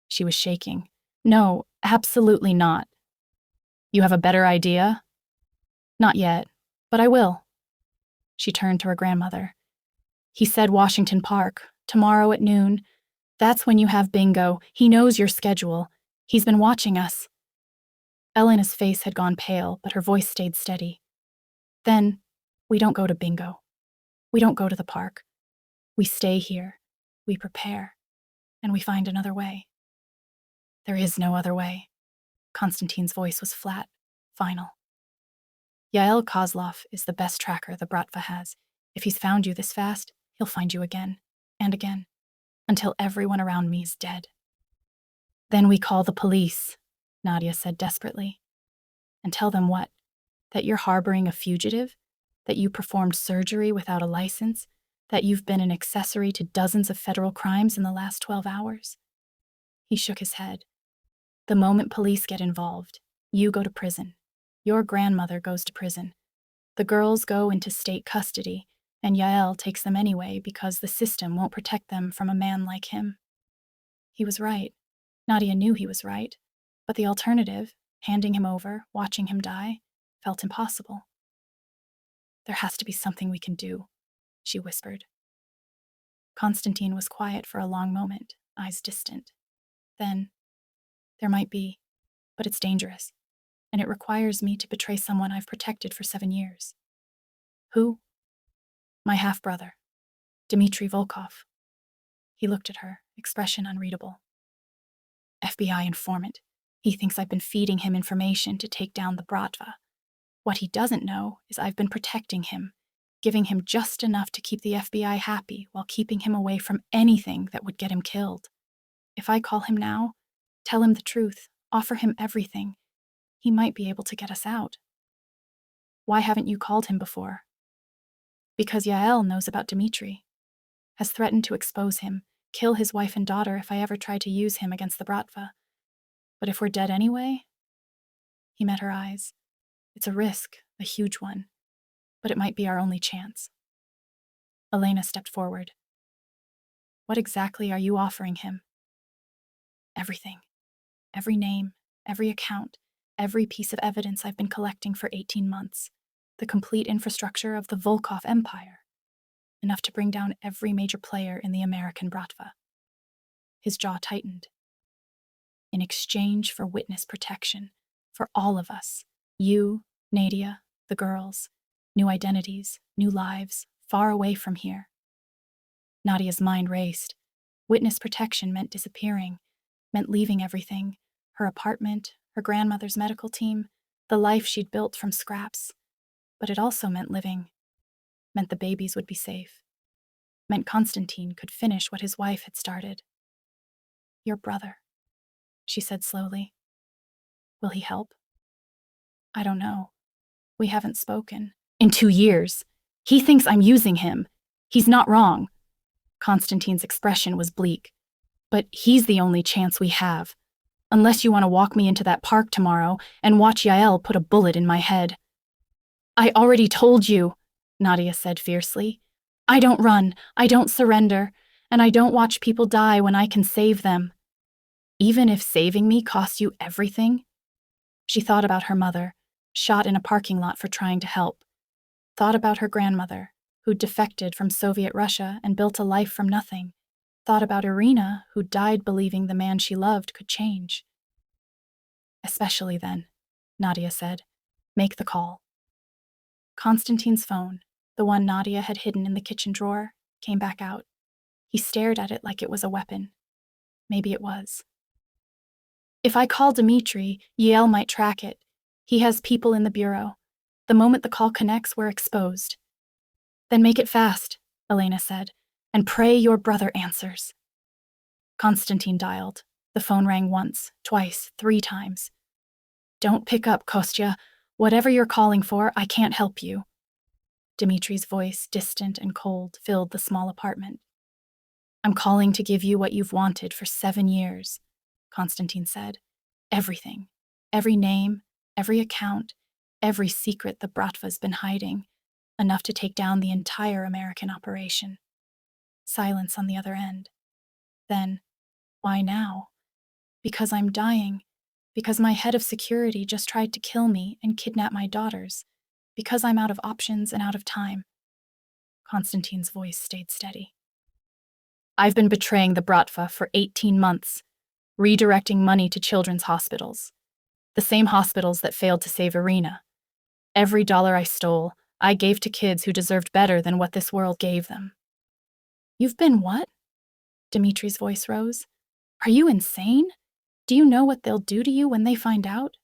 She was shaking. No, absolutely not. You have a better idea? Not yet, but I will. She turned to her grandmother. He said Washington Park, tomorrow at noon. That's when you have bingo. He knows your schedule. He's been watching us. Elena's face had gone pale, but her voice stayed steady. Then, we don't go to bingo. We don't go to the park. We stay here. We prepare. And we find another way. There is no other way. Konstantine's voice was flat, final. Yael Kozlov is the best tracker the Bratva has. If he's found you this fast, he'll find you again, and again, until everyone around me is dead. Then we call the police, Nadia said desperately. And tell them what? That you're harboring a fugitive? That you performed surgery without a license? That you've been an accessory to dozens of federal crimes in the last 12 hours? He shook his head. The moment police get involved, you go to prison. Your grandmother goes to prison. The girls go into state custody, and Yael takes them anyway because the system won't protect them from a man like him. He was right. Nadia knew he was right. But the alternative, handing him over, watching him die, felt impossible. There has to be something we can do, she whispered. Constantine was quiet for a long moment, eyes distant. Then, there might be, but it's dangerous, and it requires me to betray someone I've protected for 7 years. Who? My half-brother, Dmitry Volkov. He looked at her, expression unreadable. FBI informant. He thinks I've been feeding him information to take down the Bratva. What he doesn't know is I've been protecting him, giving him just enough to keep the FBI happy while keeping him away from anything that would get him killed. If I call him now, tell him the truth, offer him everything, he might be able to get us out. Why haven't you called him before? Because Yael knows about Dmitri, has threatened to expose him, kill his wife and daughter if I ever try to use him against the Bratva. But if we're dead anyway? He met her eyes. It's a risk, a huge one, but it might be our only chance. Elena stepped forward. What exactly are you offering him? Everything. Every name, every account, every piece of evidence I've been collecting for 18 months. The complete infrastructure of the Volkov Empire. Enough to bring down every major player in the American Bratva. His jaw tightened. In exchange for witness protection, for all of us, you, Nadia, the girls, new identities, new lives, far away from here. Nadia's mind raced. Witness protection meant disappearing, meant leaving everything, her apartment, her grandmother's medical team, the life she'd built from scraps. But it also meant living, meant the babies would be safe, meant Konstantin could finish what his wife had started. Your brother, she said slowly. Will he help? I don't know. We haven't spoken. In 2 years. He thinks I'm using him. He's not wrong. Konstantin's expression was bleak. But he's the only chance we have. Unless you want to walk me into that park tomorrow and watch Yael put a bullet in my head. I already told you, Nadia said fiercely. I don't run, I don't surrender, and I don't watch people die when I can save them. Even if saving me costs you everything? She thought about her mother, shot in a parking lot for trying to help. Thought about her grandmother, who'd defected from Soviet Russia and built a life from nothing. Thought about Irina, who died believing the man she loved could change. Especially then, Nadia said. Make the call. Konstantin's phone, the one Nadia had hidden in the kitchen drawer, came back out. He stared at it like it was a weapon. Maybe it was. If I call Dmitri, Yael might track it. He has people in the bureau. The moment the call connects, we're exposed. Then make it fast, Elena said, and pray your brother answers. Konstantin dialed. The phone rang once, twice, 3 times. Don't pick up, Kostya. Whatever you're calling for, I can't help you. Dmitri's voice, distant and cold, filled the small apartment. I'm calling to give you what you've wanted for 7 years, Konstantin said. Everything. Every name, every account, every secret the Bratva's been hiding. Enough to take down the entire American operation. Silence on the other end. Then, why now? Because I'm dying. Because my head of security just tried to kill me and kidnap my daughters. Because I'm out of options and out of time. Konstantin's voice stayed steady. I've been betraying the Bratva for 18 months, redirecting money to children's hospitals. The same hospitals that failed to save Irina. Every dollar I stole, I gave to kids who deserved better than what this world gave them. You've been what? Dmitri's voice rose. Are you insane? Do you know what they'll do to you when they find out?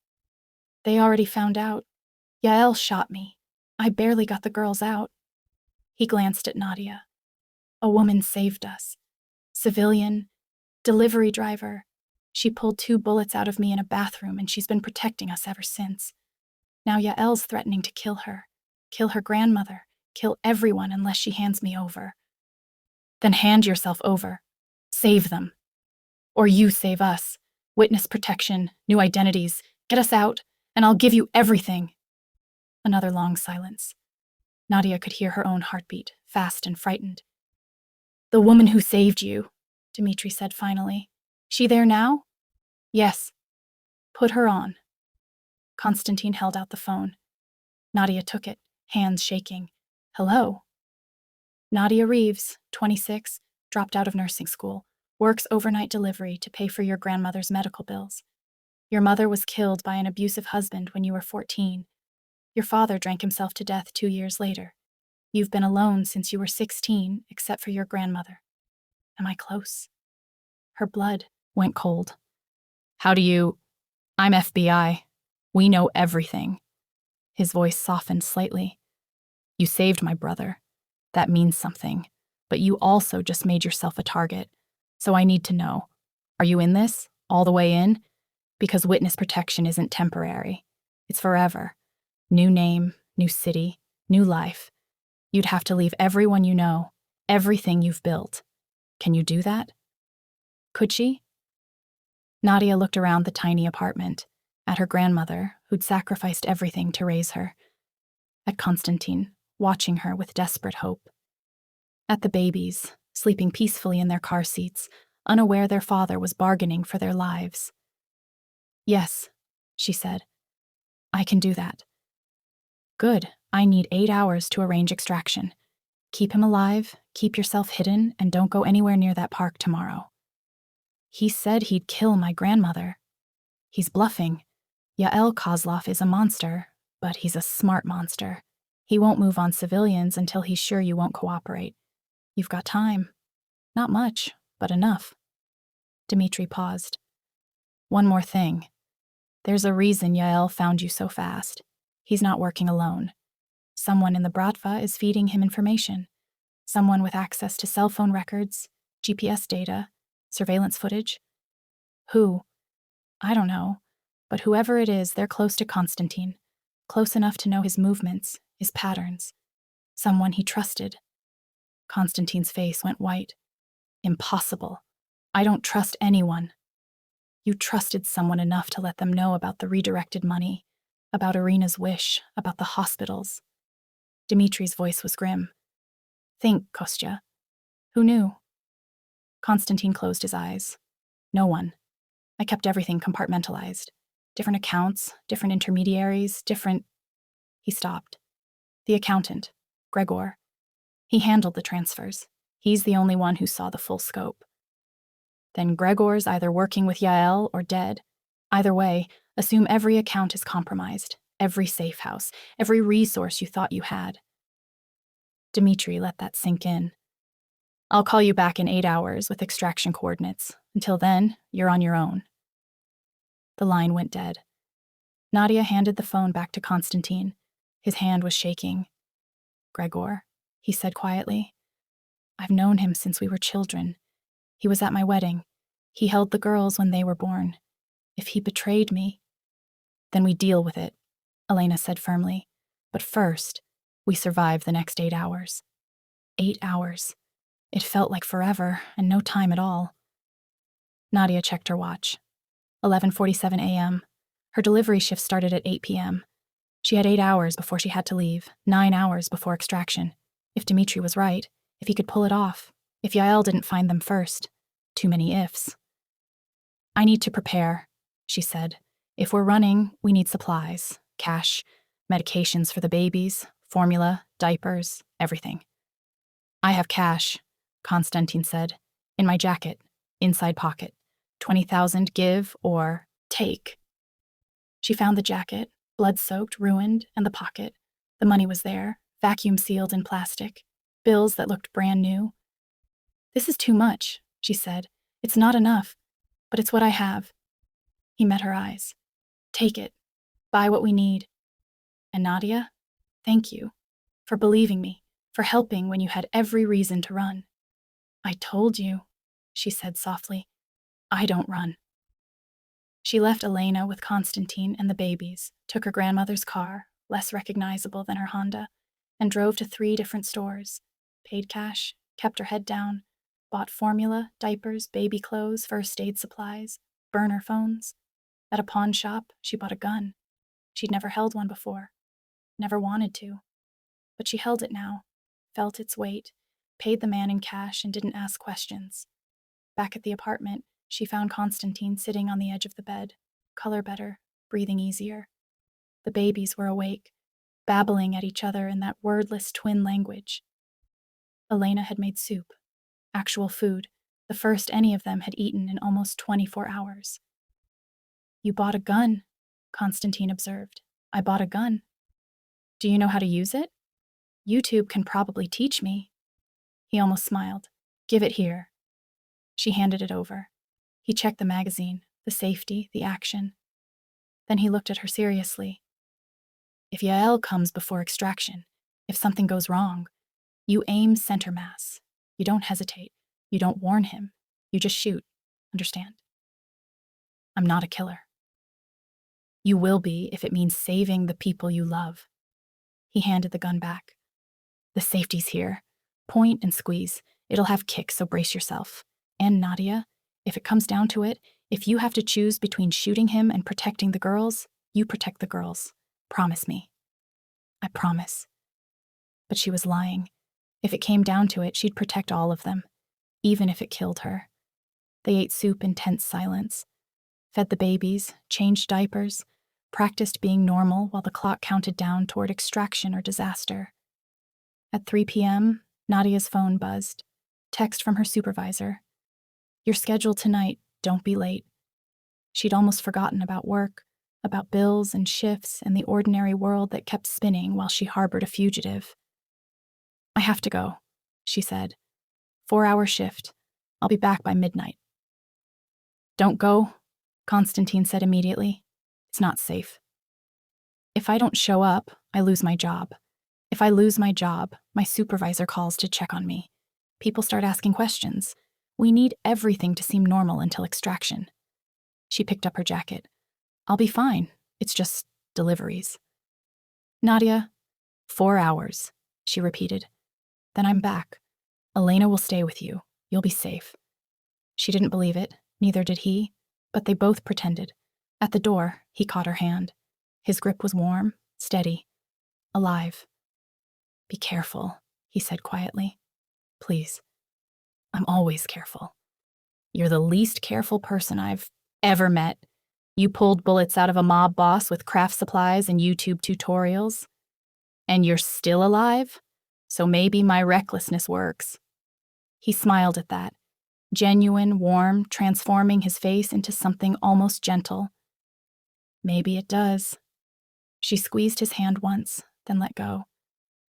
They already found out. Yael shot me. I barely got the girls out. He glanced at Nadia. A woman saved us. Civilian, delivery driver. She pulled 2 bullets out of me in a bathroom and she's been protecting us ever since. Now Yael's threatening to kill her grandmother, kill everyone unless she hands me over. Then hand yourself over. Save them. Or you save us. Witness protection, new identities. Get us out, and I'll give you everything. Another long silence. Nadia could hear her own heartbeat, fast and frightened. The woman who saved you, Dmitri said finally. She there now? Yes. Put her on. Konstantin held out the phone. Nadia took it, hands shaking. Hello? Nadia Reeves, 26, dropped out of nursing school, works overnight delivery to pay for your grandmother's medical bills. Your mother was killed by an abusive husband when you were 14. Your father drank himself to death 2 years later. You've been alone since you were 16, except for your grandmother. Am I close? Her blood went cold. How do you... I'm FBI. We know everything. His voice softened slightly. You saved my brother. That means something. But you also just made yourself a target. So I need to know. Are you in this? All the way in? Because witness protection isn't temporary. It's forever. New name, new city, new life. You'd have to leave everyone you know, everything you've built. Can you do that? Could she? Nadia looked around the tiny apartment, at her grandmother, who'd sacrificed everything to raise her, at Constantine, watching her with desperate hope, at the babies, sleeping peacefully in their car seats, unaware their father was bargaining for their lives. Yes, she said. I can do that. Good. I need 8 hours to arrange extraction. Keep him alive, keep yourself hidden, and don't go anywhere near that park tomorrow. He said he'd kill my grandmother. He's bluffing. Yael Kozlov is a monster, but he's a smart monster. He won't move on civilians until he's sure you won't cooperate. You've got time. Not much, but enough. Dmitri paused. One more thing. There's a reason Yael found you so fast. He's not working alone. Someone in the Bratva is feeding him information. Someone with access to cell phone records, GPS data, surveillance footage. Who? I don't know. But whoever it is, they're close to Constantine. Close enough to know his movements, his patterns. Someone he trusted. Constantine's face went white. Impossible. I don't trust anyone. You trusted someone enough to let them know about the redirected money, about Irina's wish, about the hospitals. Dmitri's voice was grim. Think, Kostya. Who knew? Constantine closed his eyes. No one. I kept everything compartmentalized. Different accounts, different intermediaries, different... He stopped. The accountant, Gregor. He handled the transfers. He's the only one who saw the full scope. Then Gregor's either working with Yael or dead. Either way, assume every account is compromised, every safe house, every resource you thought you had. Dmitri let that sink in. I'll call you back in 8 hours with extraction coordinates. Until then, you're on your own. The line went dead. Nadia handed the phone back to Constantine. His hand was shaking. Gregor, he said quietly. I've known him since we were children. He was at my wedding. He held the girls when they were born. If he betrayed me... Then we deal with it, Elena said firmly. But first, we survive the next 8 hours. 8 hours. It felt like forever, and no time at all. Nadia checked her watch. 11:47 a.m. Her delivery shift started at 8 p.m. She had 8 hours before she had to leave, 9 hours before extraction. If Dmitri was right, if he could pull it off, if Yael didn't find them first. Too many ifs. I need to prepare, she said. If we're running, we need supplies, cash, medications for the babies, formula, diapers, everything. I have cash, Constantine said. In my jacket, inside pocket. 20,000 give or take. She found the jacket, blood-soaked, ruined, and the pocket. The money was there, vacuum-sealed in plastic. Bills that looked brand new. This is too much, she said. It's not enough, but it's what I have. He met her eyes. Take it. Buy what we need. And Nadia, thank you for believing me, for helping when you had every reason to run. I told you, she said softly. I don't run. She left Elena with Constantine and the babies, took her grandmother's car, less recognizable than her Honda, and drove to 3 different stores, paid cash, kept her head down, bought formula, diapers, baby clothes, first aid supplies, burner phones. At a pawn shop, she bought a gun. She'd never held one before, never wanted to. But she held it now, felt its weight, paid the man in cash and didn't ask questions. Back at the apartment, she found Constantine sitting on the edge of the bed, color better, breathing easier. The babies were awake, babbling at each other in that wordless twin language. Elena had made soup, actual food, the first any of them had eaten in almost 24 hours. You bought a gun, Constantine observed. I bought a gun. Do you know how to use it? YouTube can probably teach me. He almost smiled. Give it here. She handed it over. He checked the magazine, the safety, the action. Then he looked at her seriously. If Yael comes before extraction, if something goes wrong, you aim center mass. You don't hesitate. You don't warn him. You just shoot. Understand? I'm not a killer. You will be if it means saving the people you love. He handed the gun back. The safety's here. Point and squeeze. It'll have kicks, so brace yourself. And Nadia, if it comes down to it, if you have to choose between shooting him and protecting the girls, you protect the girls. Promise me." "I promise." But she was lying. If it came down to it, she'd protect all of them, even if it killed her. They ate soup in tense silence, fed the babies, changed diapers, practiced being normal while the clock counted down toward extraction or disaster. At 3 p.m., Nadia's phone buzzed. Text from her supervisor. "Your schedule tonight, don't be late." She'd almost forgotten about work, about bills and shifts and the ordinary world that kept spinning while she harbored a fugitive. "I have to go," she said. 4-hour shift. I'll be back by midnight." "Don't go," Constantine said immediately. "It's not safe." "If I don't show up, I lose my job. If I lose my job, my supervisor calls to check on me. People start asking questions. We need everything to seem normal until extraction." She picked up her jacket. "I'll be fine. It's just deliveries." "Nadia, 4 hours," she repeated. "Then I'm back. Elena will stay with you. You'll be safe." She didn't believe it, neither did he, but they both pretended. At the door, he caught her hand. His grip was warm, steady, alive. "Be careful," he said quietly. "Please." "I'm always careful." "You're the least careful person I've ever met. You pulled bullets out of a mob boss with craft supplies and YouTube tutorials. And you're still alive? So maybe my recklessness works." He smiled at that, genuine, warm, transforming his face into something almost gentle. "Maybe it does." She squeezed his hand once, then let go.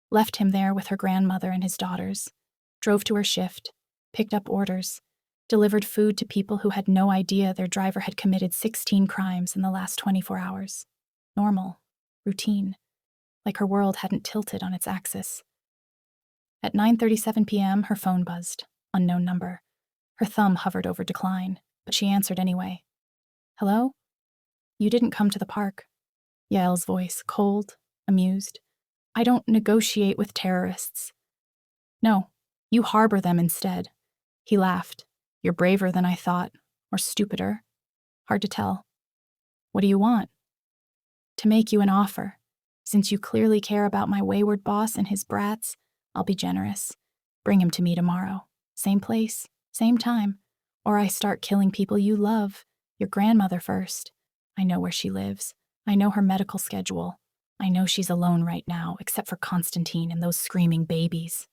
Left him there with her grandmother and his daughters. Drove to her shift, picked up orders, delivered food to people who had no idea their driver had committed 16 crimes in the last 24 hours. Normal, routine, like her world hadn't tilted on its axis. At 9:37 p.m., her phone buzzed. Unknown number. Her thumb hovered over decline, but she answered anyway. "Hello? You didn't come to the park." Yael's voice, cold, amused. "I don't negotiate with terrorists." "No, you harbor them instead." He laughed. "You're braver than I thought, or stupider. Hard to tell." "What do you want?" "To make you an offer. Since you clearly care about my wayward boss and his brats, I'll be generous. Bring him to me tomorrow. Same place, same time. Or I start killing people you love. Your grandmother first. I know where she lives. I know her medical schedule. I know she's alone right now, except for Constantine and those screaming babies."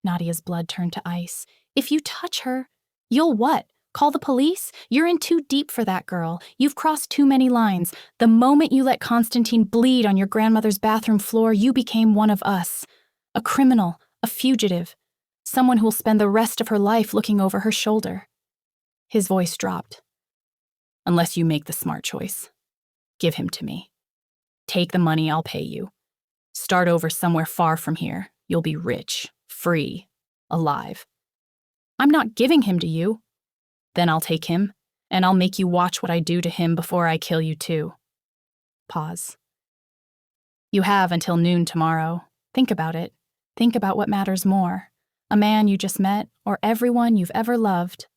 Nadia's blood turned to ice. "If you touch her, you'll what? Call the police? You're in too deep for that girl. You've crossed too many lines. The moment you let Constantine bleed on your grandmother's bathroom floor, you became one of us. A criminal, a fugitive, someone who will spend the rest of her life looking over her shoulder." His voice dropped. "Unless you make the smart choice. Give him to me. Take the money, I'll pay you. Start over somewhere far from here. You'll be rich, free, alive." "I'm not giving him to you." "Then I'll take him, and I'll make you watch what I do to him before I kill you too." Pause. "You have until noon tomorrow. Think about it. Think about what matters more. A man you just met, or everyone you've ever loved."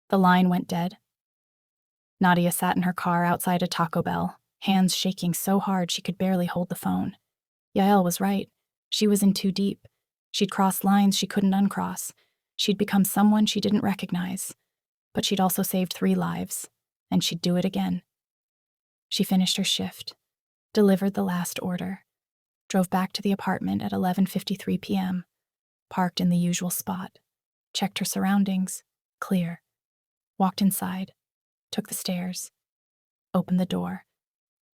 The line went dead. Nadia sat in her car outside a Taco Bell, hands shaking so hard she could barely hold the phone. Yael was right. She was in too deep. She'd crossed lines she couldn't uncross. She'd become someone she didn't recognize. But she'd also saved 3 lives, and she'd do it again. She finished her shift, delivered the last order, drove back to the apartment at 11:53 p.m., parked in the usual spot, checked her surroundings, clear, walked inside, took the stairs, opened the door,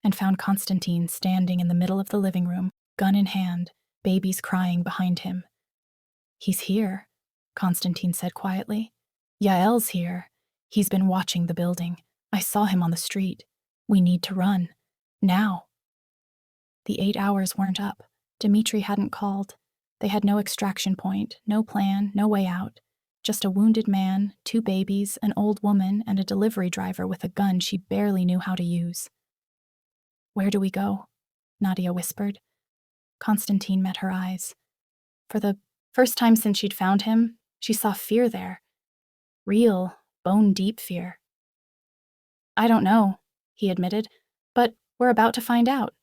and found Constantine standing in the middle of the living room, gun in hand, babies crying behind him. "He's here," Constantine said quietly. "Yael's here. He's been watching the building. I saw him on the street. We need to run. Now." The 8 hours weren't up. Dimitri hadn't called. They had no extraction point, no plan, no way out. Just a wounded man, 2 babies, an old woman, and a delivery driver with a gun she barely knew how to use. "Where do we go?" Nadia whispered. Constantine met her eyes. For the first time since she'd found him, she saw fear there. Real, bone-deep fear. "I don't know," he admitted, "but we're about to find out."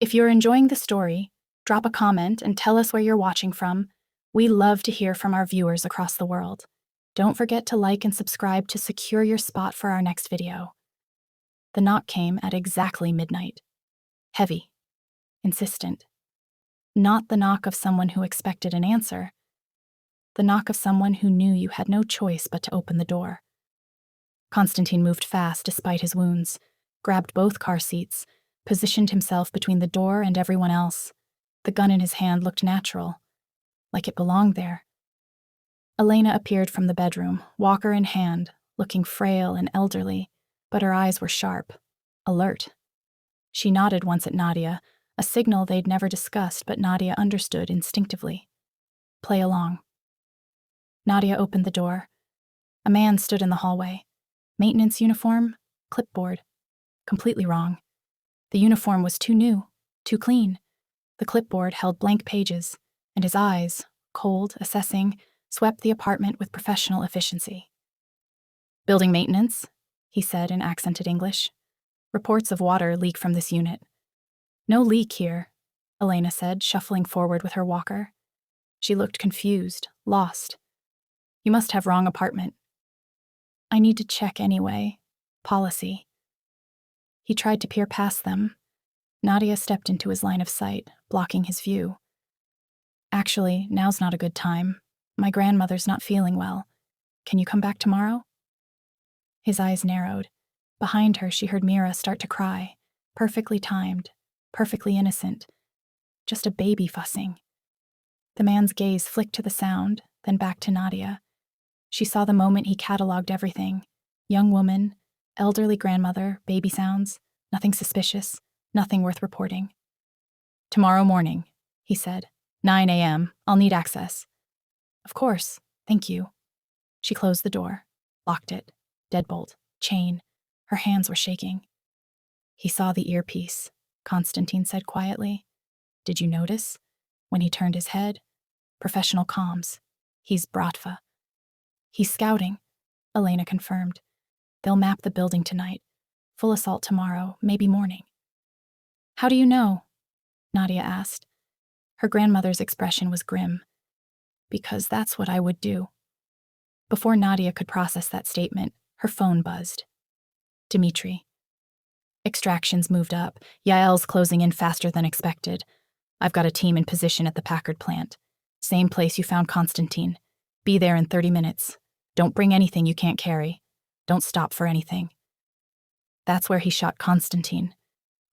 If you're enjoying the story, drop a comment and tell us where you're watching from. We love to hear from our viewers across the world. Don't forget to like and subscribe to secure your spot for our next video. The knock came at exactly midnight. Heavy. Insistent. Not the knock of someone who expected an answer. The knock of someone who knew you had no choice but to open the door. Constantine moved fast despite his wounds, grabbed both car seats, positioned himself between the door and everyone else. The gun in his hand looked natural, like it belonged there. Elena appeared from the bedroom, walker in hand, looking frail and elderly, but her eyes were sharp, alert. She nodded once at Nadia, a signal they'd never discussed, but Nadia understood instinctively. Play along. Nadia opened the door. A man stood in the hallway. Maintenance uniform, clipboard. Completely wrong. The uniform was too new, too clean. The clipboard held blank pages, and his eyes, cold, assessing, swept the apartment with professional efficiency. "Building maintenance," he said in accented English. "Reports of water leak from this unit." "No leak here," Elena said, shuffling forward with her walker. She looked confused, lost. "You must have wrong apartment." "I need to check anyway. Policy." He tried to peer past them. Nadia stepped into his line of sight, blocking his view. "Actually, now's not a good time. My grandmother's not feeling well. Can you come back tomorrow?" His eyes narrowed. Behind her, she heard Mira start to cry, perfectly timed, perfectly innocent. Just a baby fussing. The man's gaze flicked to the sound, then back to Nadia. She saw the moment he cataloged everything. Young woman, elderly grandmother, baby sounds, nothing suspicious, nothing worth reporting. "Tomorrow morning," he said. 9 a.m. I'll need access." "Of course, thank you." She closed the door, locked it, deadbolt, chain. Her hands were shaking. "He saw the earpiece," Constantine said quietly. "Did you notice? When he turned his head? Professional comms. He's Bratva." "He's scouting," Elena confirmed. "They'll map the building tonight. Full assault tomorrow, maybe morning." "How do you know?" Nadia asked. Her grandmother's expression was grim. "Because that's what I would do." Before Nadia could process that statement, her phone buzzed. Dmitri. "Extractions moved up. Yael's closing in faster than expected. I've got a team in position at the Packard plant. Same place you found Constantine. Be there in 30 minutes. Don't bring anything you can't carry. Don't stop for anything." That's where he shot Constantine.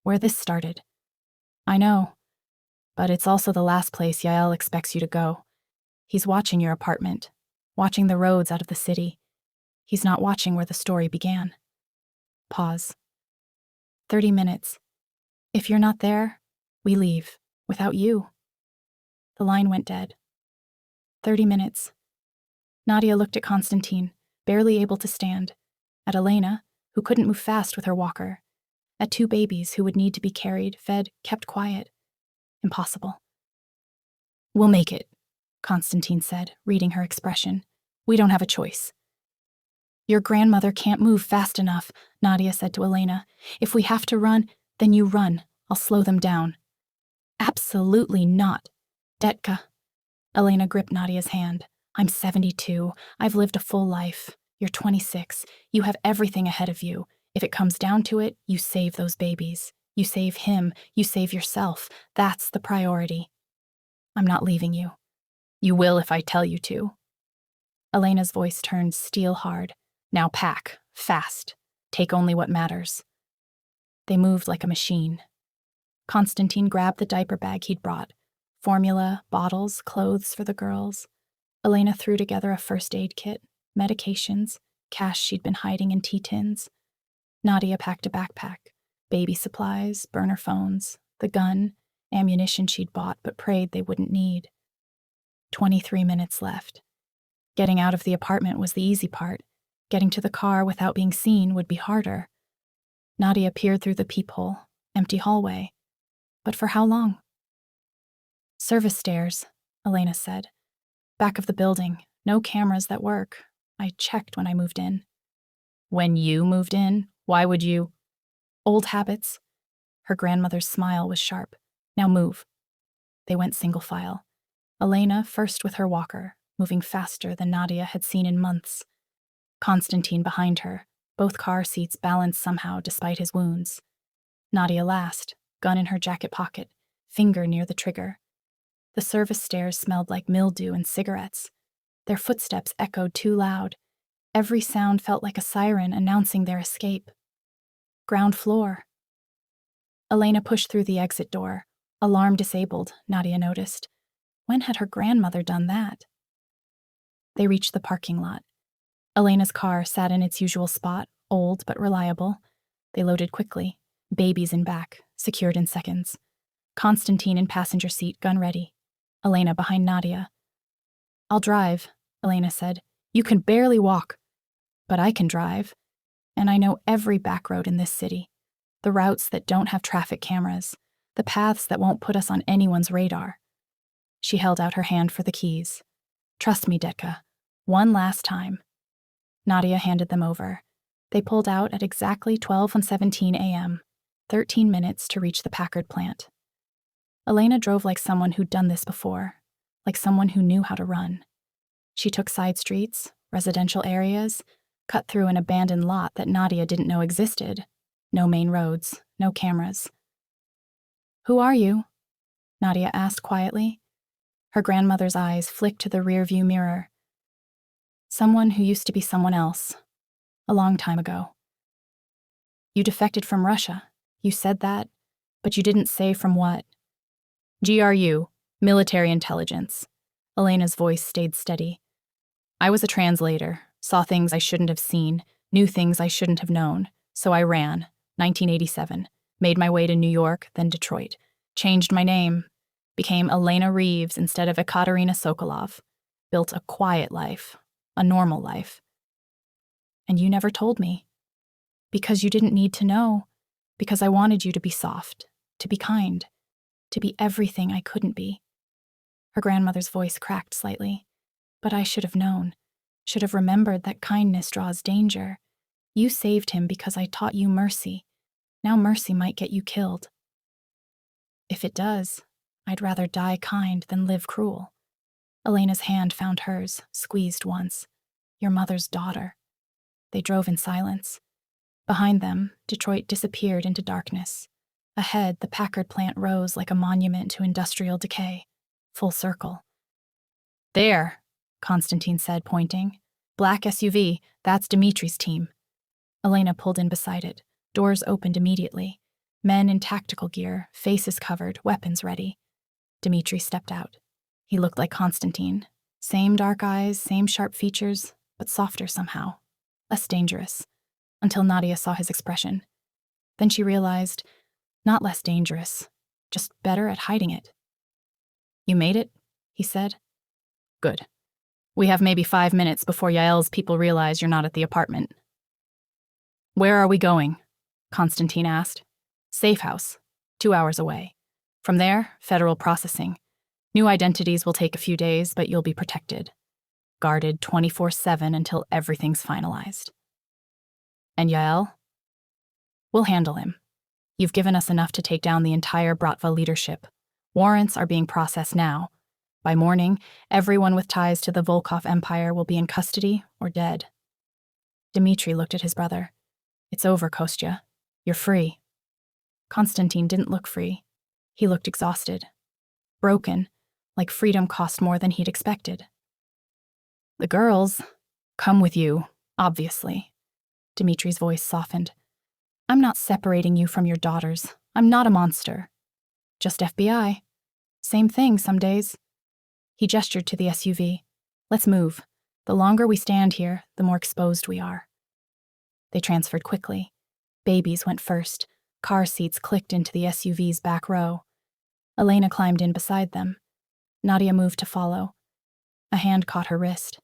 Where this started. "I know. But it's also the last place Yael expects you to go. He's watching your apartment, watching the roads out of the city. He's not watching where the story began." Pause. 30 minutes. If you're not there, we leave. Without you. The line went dead. 30 minutes. Nadia looked at Constantine, barely able to stand. At Elena, who couldn't move fast with her walker. At two babies who would need to be carried, fed, kept quiet. Impossible. "We'll make it," Constantine said, reading her expression. "We don't have a choice." "Your grandmother can't move fast enough," Nadia said to Elena. "If we have to run, then you run. I'll slow them down." "Absolutely not. Detka." Elena gripped Nadia's hand. "I'm 72. I've lived a full life. You're 26. You have everything ahead of you. If it comes down to it, you save those babies. You save him. You save yourself. That's the priority. I'm not leaving you. You will if I tell you to." Elena's voice turned steel hard. "Now pack. Fast. Take only what matters." They moved like a machine. Constantine grabbed the diaper bag he'd brought. Formula, bottles, clothes for the girls. Elena threw together a first aid kit, medications, cash she'd been hiding in tea tins. Nadia packed a backpack, baby supplies, burner phones, the gun, ammunition she'd bought but prayed they wouldn't need. 23 minutes left. Getting out of the apartment was the easy part. Getting to the car without being seen would be harder. Nadia peered through the peephole, empty hallway. But for how long? "Service stairs," Elena said. Back of the building. No cameras that work. I checked when I moved in. When you moved in? Why would you? Old habits. Her grandmother's smile was sharp. Now move. They went single file. Elena first with her walker, moving faster than Nadia had seen in months. Constantine behind her, both car seats balanced somehow despite his wounds. Nadia last, gun in her jacket pocket, finger near the trigger. The service stairs smelled like mildew and cigarettes. Their footsteps echoed too loud. Every sound felt like a siren announcing their escape. Ground floor. Elena pushed through the exit door. Alarm disabled, Nadia noticed. When had her grandmother done that? They reached the parking lot. Elena's car sat in its usual spot, old but reliable. They loaded quickly, babies in back, secured in seconds. Constantine in passenger seat, gun ready. Elena behind Nadia. I'll drive, Elena said. You can barely walk. But I can drive. And I know every back road in this city. The routes that don't have traffic cameras. The paths that won't put us on anyone's radar. She held out her hand for the keys. Trust me, Detka. One last time. Nadia handed them over. They pulled out at exactly 12:17 a.m., 13 minutes to reach the Packard plant. Elena drove like someone who'd done this before, like someone who knew how to run. She took side streets, residential areas, cut through an abandoned lot that Nadia didn't know existed. No main roads, no cameras. Who are you? Nadia asked quietly. Her grandmother's eyes flicked to the rearview mirror. Someone who used to be someone else. A long time ago. You defected from Russia. You said that, but you didn't say from what. GRU, military intelligence. Elena's voice stayed steady. I was a translator, saw things I shouldn't have seen, knew things I shouldn't have known, so I ran, 1987, made my way to New York, then Detroit, changed my name, became Elena Reeves instead of Ekaterina Sokolov, built a quiet life, a normal life. And you never told me. Because you didn't need to know, because I wanted you to be soft, to be kind, to be everything I couldn't be. Her grandmother's voice cracked slightly. But I should have known, should have remembered that kindness draws danger. You saved him because I taught you mercy. Now mercy might get you killed. If it does, I'd rather die kind than live cruel. Elena's hand found hers, squeezed once. Your mother's daughter. They drove in silence. Behind them, Detroit disappeared into darkness. Ahead, the Packard plant rose like a monument to industrial decay. Full circle. There, Constantine said, pointing. Black SUV, that's Dimitri's team. Elena pulled in beside it. Doors opened immediately. Men in tactical gear, faces covered, weapons ready. Dimitri stepped out. He looked like Constantine. Same dark eyes, same sharp features, but softer somehow. Less dangerous. Until Nadia saw his expression. Then she realized, not less dangerous, just better at hiding it. You made it? He said. Good. We have maybe 5 minutes before Yael's people realize you're not at the apartment. Where are we going? Constantine asked. Safe house, 2 hours away. From there, federal processing. New identities will take a few days, but you'll be protected. Guarded 24/7 until everything's finalized. And Yael? We'll handle him. You've given us enough to take down the entire Bratva leadership. Warrants are being processed now. By morning, everyone with ties to the Volkov Empire will be in custody or dead. Dimitri looked at his brother. It's over, Kostya. You're free. Constantine didn't look free. He looked exhausted. Broken, like freedom cost more than he'd expected. The girls come with you, obviously. Dimitri's voice softened. I'm not separating you from your daughters. I'm not a monster. Just FBI. Same thing some days. He gestured to the SUV. Let's move. The longer we stand here, the more exposed we are. They transferred quickly. Babies went first. Car seats clicked into the SUV's back row. Elena climbed in beside them. Nadia moved to follow. A hand caught her wrist.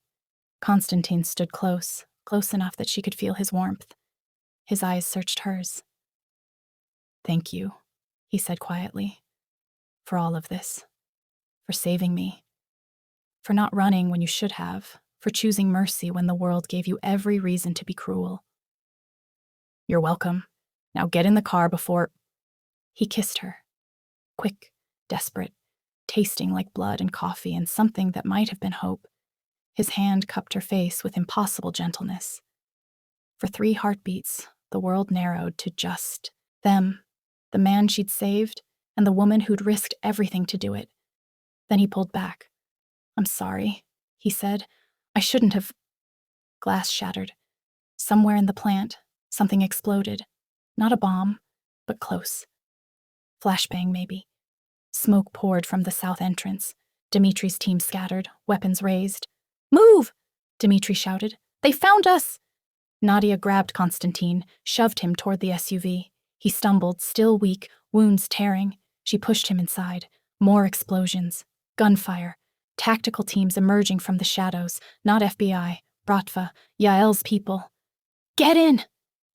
Constantine stood close enough that she could feel his warmth. His eyes searched hers. Thank you, he said quietly, for all of this, for saving me. For not running when you should have, for choosing mercy when the world gave you every reason to be cruel. You're welcome. Now get in the car before... He kissed her. Quick, desperate, tasting like blood and coffee and something that might have been hope. His hand cupped her face with impossible gentleness. For 3 heartbeats, the world narrowed to just them, the man she'd saved, and the woman who'd risked everything to do it. Then he pulled back. I'm sorry, he said. I shouldn't have... Glass shattered. Somewhere in the plant, something exploded. Not a bomb, but close. Flashbang, maybe. Smoke poured from the south entrance. Dimitri's team scattered, weapons raised. Move! Dimitri shouted. They found us! Nadia grabbed Constantine, shoved him toward the SUV. He stumbled, still weak, wounds tearing. She pushed him inside. More explosions. Gunfire. Tactical teams emerging from the shadows. Not FBI. Bratva. Yael's people. Get in!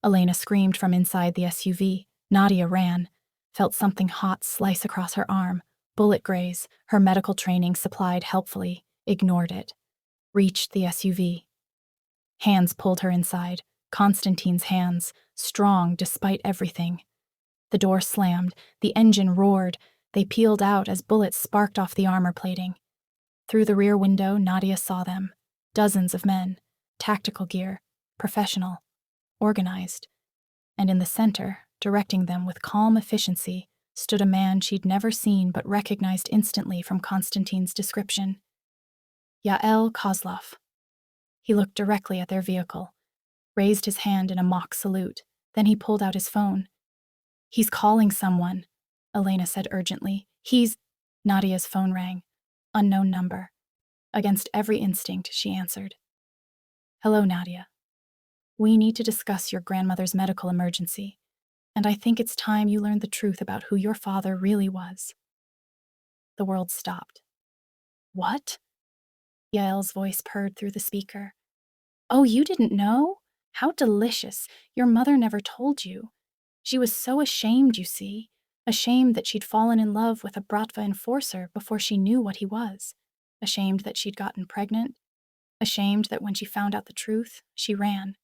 Elena screamed from inside the SUV. Nadia ran. Felt something hot slice across her arm. Bullet graze. Her medical training supplied helpfully. Ignored it. Reached the SUV. Hands pulled her inside. Constantine's hands, strong despite everything. The door slammed. The engine roared. They peeled out as bullets sparked off the armor plating. Through the rear window, Nadia saw them. Dozens of men. Tactical gear. Professional. Organized. And in the center, directing them with calm efficiency, stood a man she'd never seen but recognized instantly from Constantine's description. Yael Kozlov. He looked directly at their vehicle, raised his hand in a mock salute. Then he pulled out his phone. He's calling someone, Elena said urgently. Nadia's phone rang. Unknown number. Against every instinct, she answered. Hello, Nadia. We need to discuss your grandmother's medical emergency, and I think it's time you learned the truth about who your father really was. The world stopped. What? Yael's voice purred through the speaker. Oh, you didn't know? How delicious. Your mother never told you. She was so ashamed, you see. Ashamed that she'd fallen in love with a Bratva enforcer before she knew what he was. Ashamed that she'd gotten pregnant. Ashamed that when she found out the truth, she ran,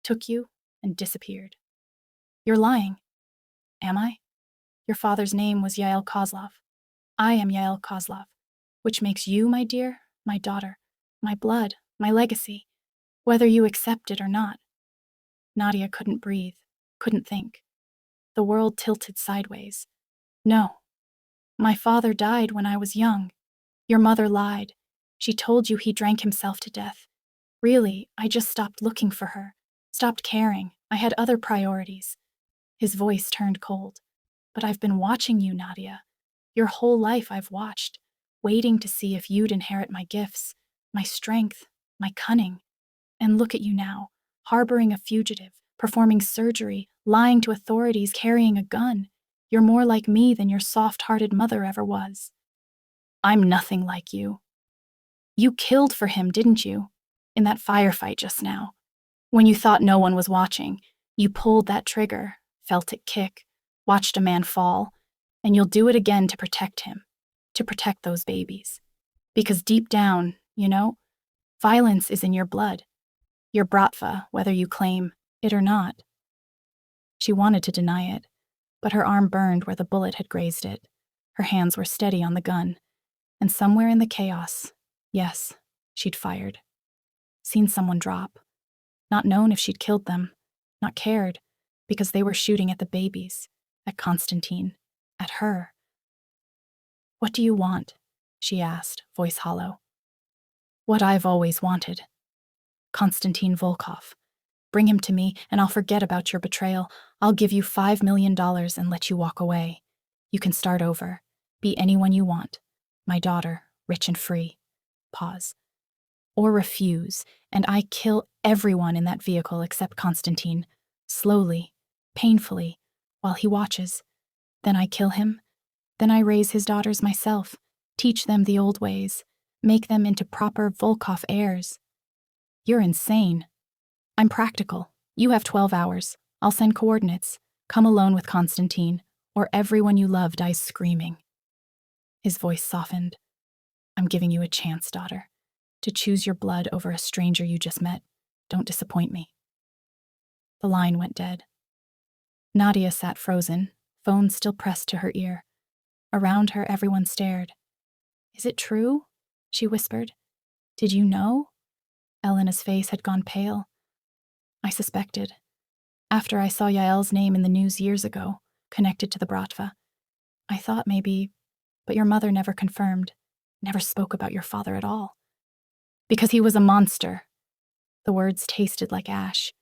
took you, and disappeared. You're lying. Am I? Your father's name was Yael Kozlov. I am Yael Kozlov, which makes you, my dear, my daughter, my blood, my legacy, whether you accept it or not. Nadia couldn't breathe, couldn't think. The world tilted sideways. No. My father died when I was young. Your mother lied. She told you he drank himself to death. Really, I just stopped looking for her, stopped caring. I had other priorities. His voice turned cold. But I've been watching you, Nadia. Your whole life I've watched, waiting to see if you'd inherit my gifts, my strength, my cunning. And look at you now, harboring a fugitive, performing surgery, lying to authorities, carrying a gun. You're more like me than your soft-hearted mother ever was. I'm nothing like you. You killed for him, didn't you? In that firefight just now. When you thought no one was watching, you pulled that trigger, felt it kick, watched a man fall, and you'll do it again to protect him, to protect those babies. Because deep down, you know, violence is in your blood. You're Bratva, whether you claim it or not. She wanted to deny it, but her arm burned where the bullet had grazed it. Her hands were steady on the gun, and somewhere in the chaos, yes, she'd fired. Seen someone drop. Not known if she'd killed them, not cared, because they were shooting at the babies, at Constantine, at her. What do you want? She asked, voice hollow. What I've always wanted. Konstantin Volkov. Bring him to me, and I'll forget about your betrayal. I'll give you $5 million and let you walk away. You can start over. Be anyone you want. My daughter, rich and free. Pause. Or refuse, and I kill everyone in that vehicle except Konstantin. Slowly, painfully, while he watches. Then I kill him. Then I raise his daughters myself, teach them the old ways, make them into proper Volkov heirs. You're insane. I'm practical. You have 12 hours. I'll send coordinates. Come alone with Konstantin, or everyone you love dies screaming. His voice softened. I'm giving you a chance, daughter, to choose your blood over a stranger you just met. Don't disappoint me. The line went dead. Nadia sat frozen, phone still pressed to her ear. Around her, everyone stared. Is it true? She whispered. Did you know? Elena's face had gone pale. I suspected. After I saw Yael's name in the news years ago, connected to the Bratva, I thought maybe, but your mother never confirmed, never spoke about your father at all. Because he was a monster. The words tasted like ash.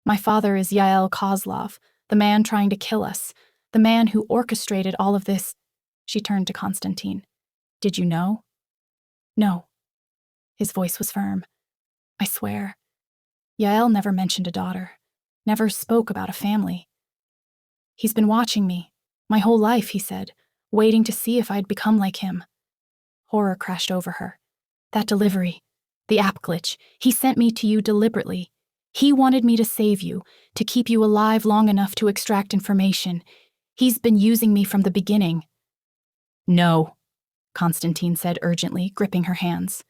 My father is Yael Kozlov, the man trying to kill us, the man who orchestrated all of this. She turned to Constantine. Did you know? No. His voice was firm. I swear. Yael never mentioned a daughter, never spoke about a family. He's been watching me, my whole life, he said, waiting to see if I'd become like him. Horror crashed over her. That delivery, the app glitch, he sent me to you deliberately. He wanted me to save you, to keep you alive long enough to extract information. He's been using me from the beginning. No, Constantine said urgently, gripping her hands.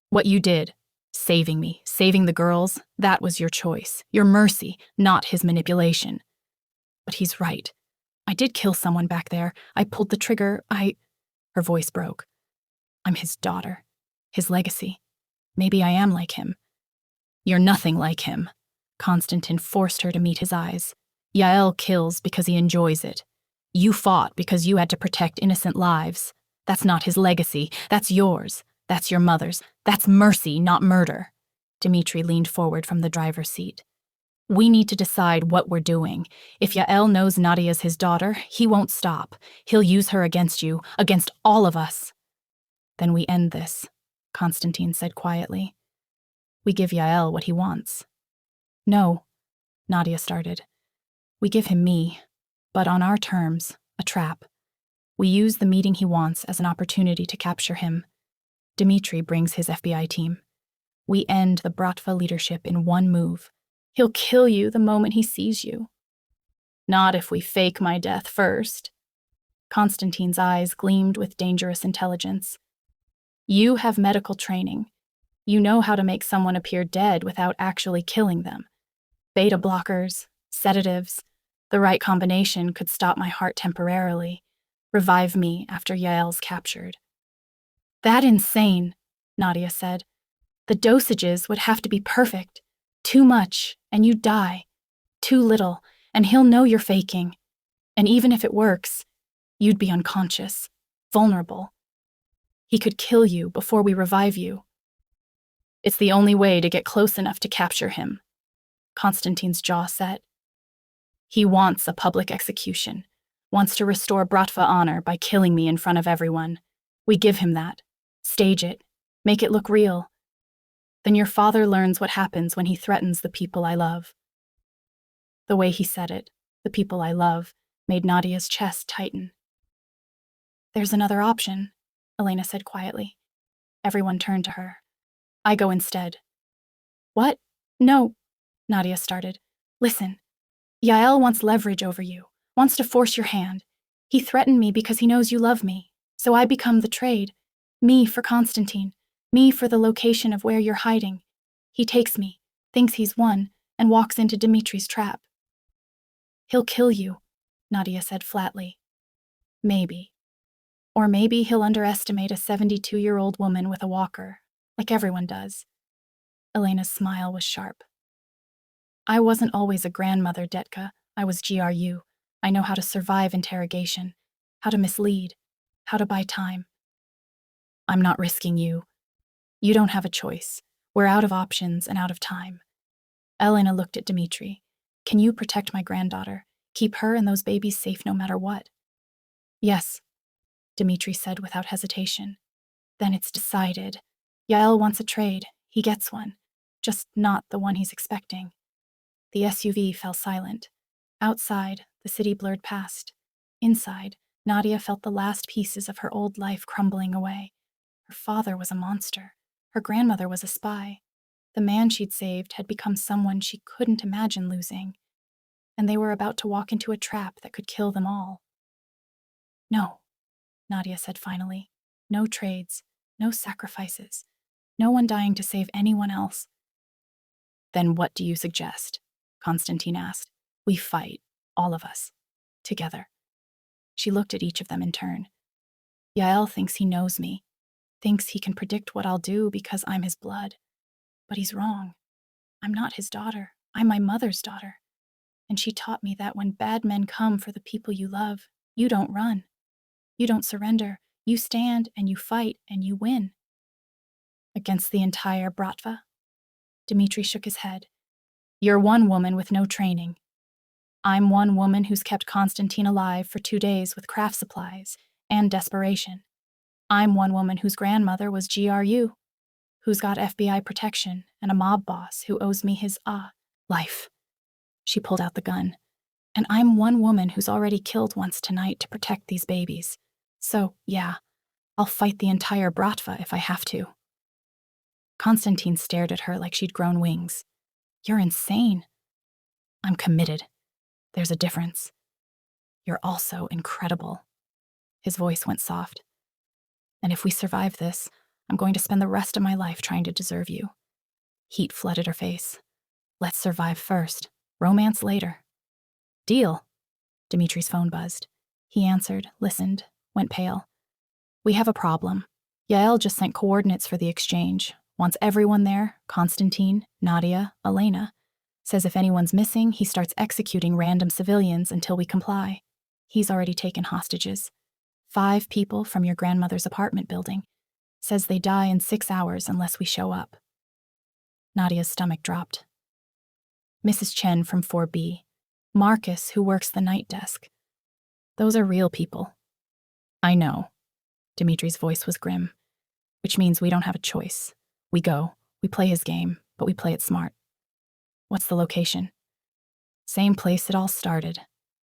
What you did, saving me, saving the girls, that was your choice, your mercy, not his manipulation. But he's right. I did kill someone back there. I pulled the trigger. Her voice broke. I'm his daughter, his legacy. Maybe I am like him. You're nothing like him. Constantine forced her to meet his eyes. Yael kills because he enjoys it. You fought because you had to protect innocent lives. That's not his legacy. That's yours. That's your mother's. That's mercy, not murder. Dmitri leaned forward from the driver's seat. We need to decide what we're doing. If Yael knows Nadia's his daughter, he won't stop. He'll use her against you, against all of us. Then we end this, Constantine said quietly. We give Yael what he wants. No, Nadia started. We give him me, but on our terms, a trap. We use the meeting he wants as an opportunity to capture him. Dmitri brings his FBI team. We end the Bratva leadership in one move. He'll kill you the moment he sees you. Not if we fake my death first. Constantine's eyes gleamed with dangerous intelligence. You have medical training. You know how to make someone appear dead without actually killing them. Beta blockers, sedatives, the right combination could stop my heart temporarily, revive me after Yael's captured. That insane, Nadia said. The dosages would have to be perfect. Too much, and you die. Too little, and he'll know you're faking. And even if it works, you'd be unconscious, vulnerable. He could kill you before we revive you. It's the only way to get close enough to capture him. Constantine's jaw set. He wants a public execution, wants to restore Bratva honor by killing me in front of everyone. We give him that. Stage it. Make it look real. Then your father learns what happens when he threatens the people I love. The way he said it, the people I love, made Nadia's chest tighten. There's another option, Elena said quietly. Everyone turned to her. I go instead. What? No, Nadia started. Listen, Yael wants leverage over you, wants to force your hand. He threatened me because he knows you love me, so I become the trade. Me for Constantine, me for the location of where you're hiding. He takes me, thinks he's won, and walks into Dmitri's trap. He'll kill you, Nadia said flatly. Maybe. Or maybe he'll underestimate a 72-year-old woman with a walker, like everyone does. Elena's smile was sharp. I wasn't always a grandmother, Detka. I was GRU. I know how to survive interrogation, how to mislead, how to buy time. I'm not risking you. You don't have a choice. We're out of options and out of time. Elena looked at Dmitri. Can you protect my granddaughter? Keep her and those babies safe no matter what? Yes, Dmitri said without hesitation. Then it's decided. Yael wants a trade. He gets one. Just not the one he's expecting. The SUV fell silent. Outside, the city blurred past. Inside, Nadia felt the last pieces of her old life crumbling away. Her father was a monster. Her grandmother was a spy. The man she'd saved had become someone she couldn't imagine losing. And they were about to walk into a trap that could kill them all. No, Nadia said finally. No trades. No sacrifices. No one dying to save anyone else. Then what do you suggest? Constantine asked. We fight, all of us, together. She looked at each of them in turn. Yael thinks he knows me, thinks he can predict what I'll do because I'm his blood. But he's wrong. I'm not his daughter. I'm my mother's daughter. And she taught me that when bad men come for the people you love, you don't run. You don't surrender. You stand and you fight and you win. Against the entire Bratva? Dmitri shook his head. You're one woman with no training. I'm one woman who's kept Constantine alive for 2 days with craft supplies and desperation. I'm one woman whose grandmother was GRU, who's got FBI protection and a mob boss who owes me his, life. She pulled out the gun. And I'm one woman who's already killed once tonight to protect these babies. So, yeah, I'll fight the entire Bratva if I have to. Constantine stared at her like she'd grown wings. You're insane. I'm committed. There's a difference. You're also incredible. His voice went soft. And if we survive this, I'm going to spend the rest of my life trying to deserve you. Heat flooded her face. Let's survive first. Romance later. Deal. Dimitri's phone buzzed. He answered, listened, went pale. We have a problem. Yael just sent coordinates for the exchange. Wants everyone there, Constantine, Nadia, Elena. Says if anyone's missing, he starts executing random civilians until we comply. He's already taken hostages. 5 people from your grandmother's apartment building. Says they die in 6 hours unless we show up. Nadia's stomach dropped. Mrs. Chen from 4B. Marcus, who works the night desk. Those are real people. I know. Dimitri's voice was grim. Which means we don't have a choice. We go. We play his game, but we play it smart. What's the location? Same place it all started.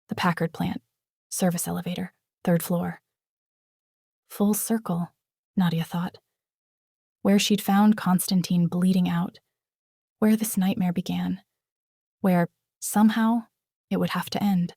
The Packard plant. Service elevator. 3rd floor. Full circle, Nadia thought. Where she'd found Constantine bleeding out. Where this nightmare began. Where, somehow, it would have to end.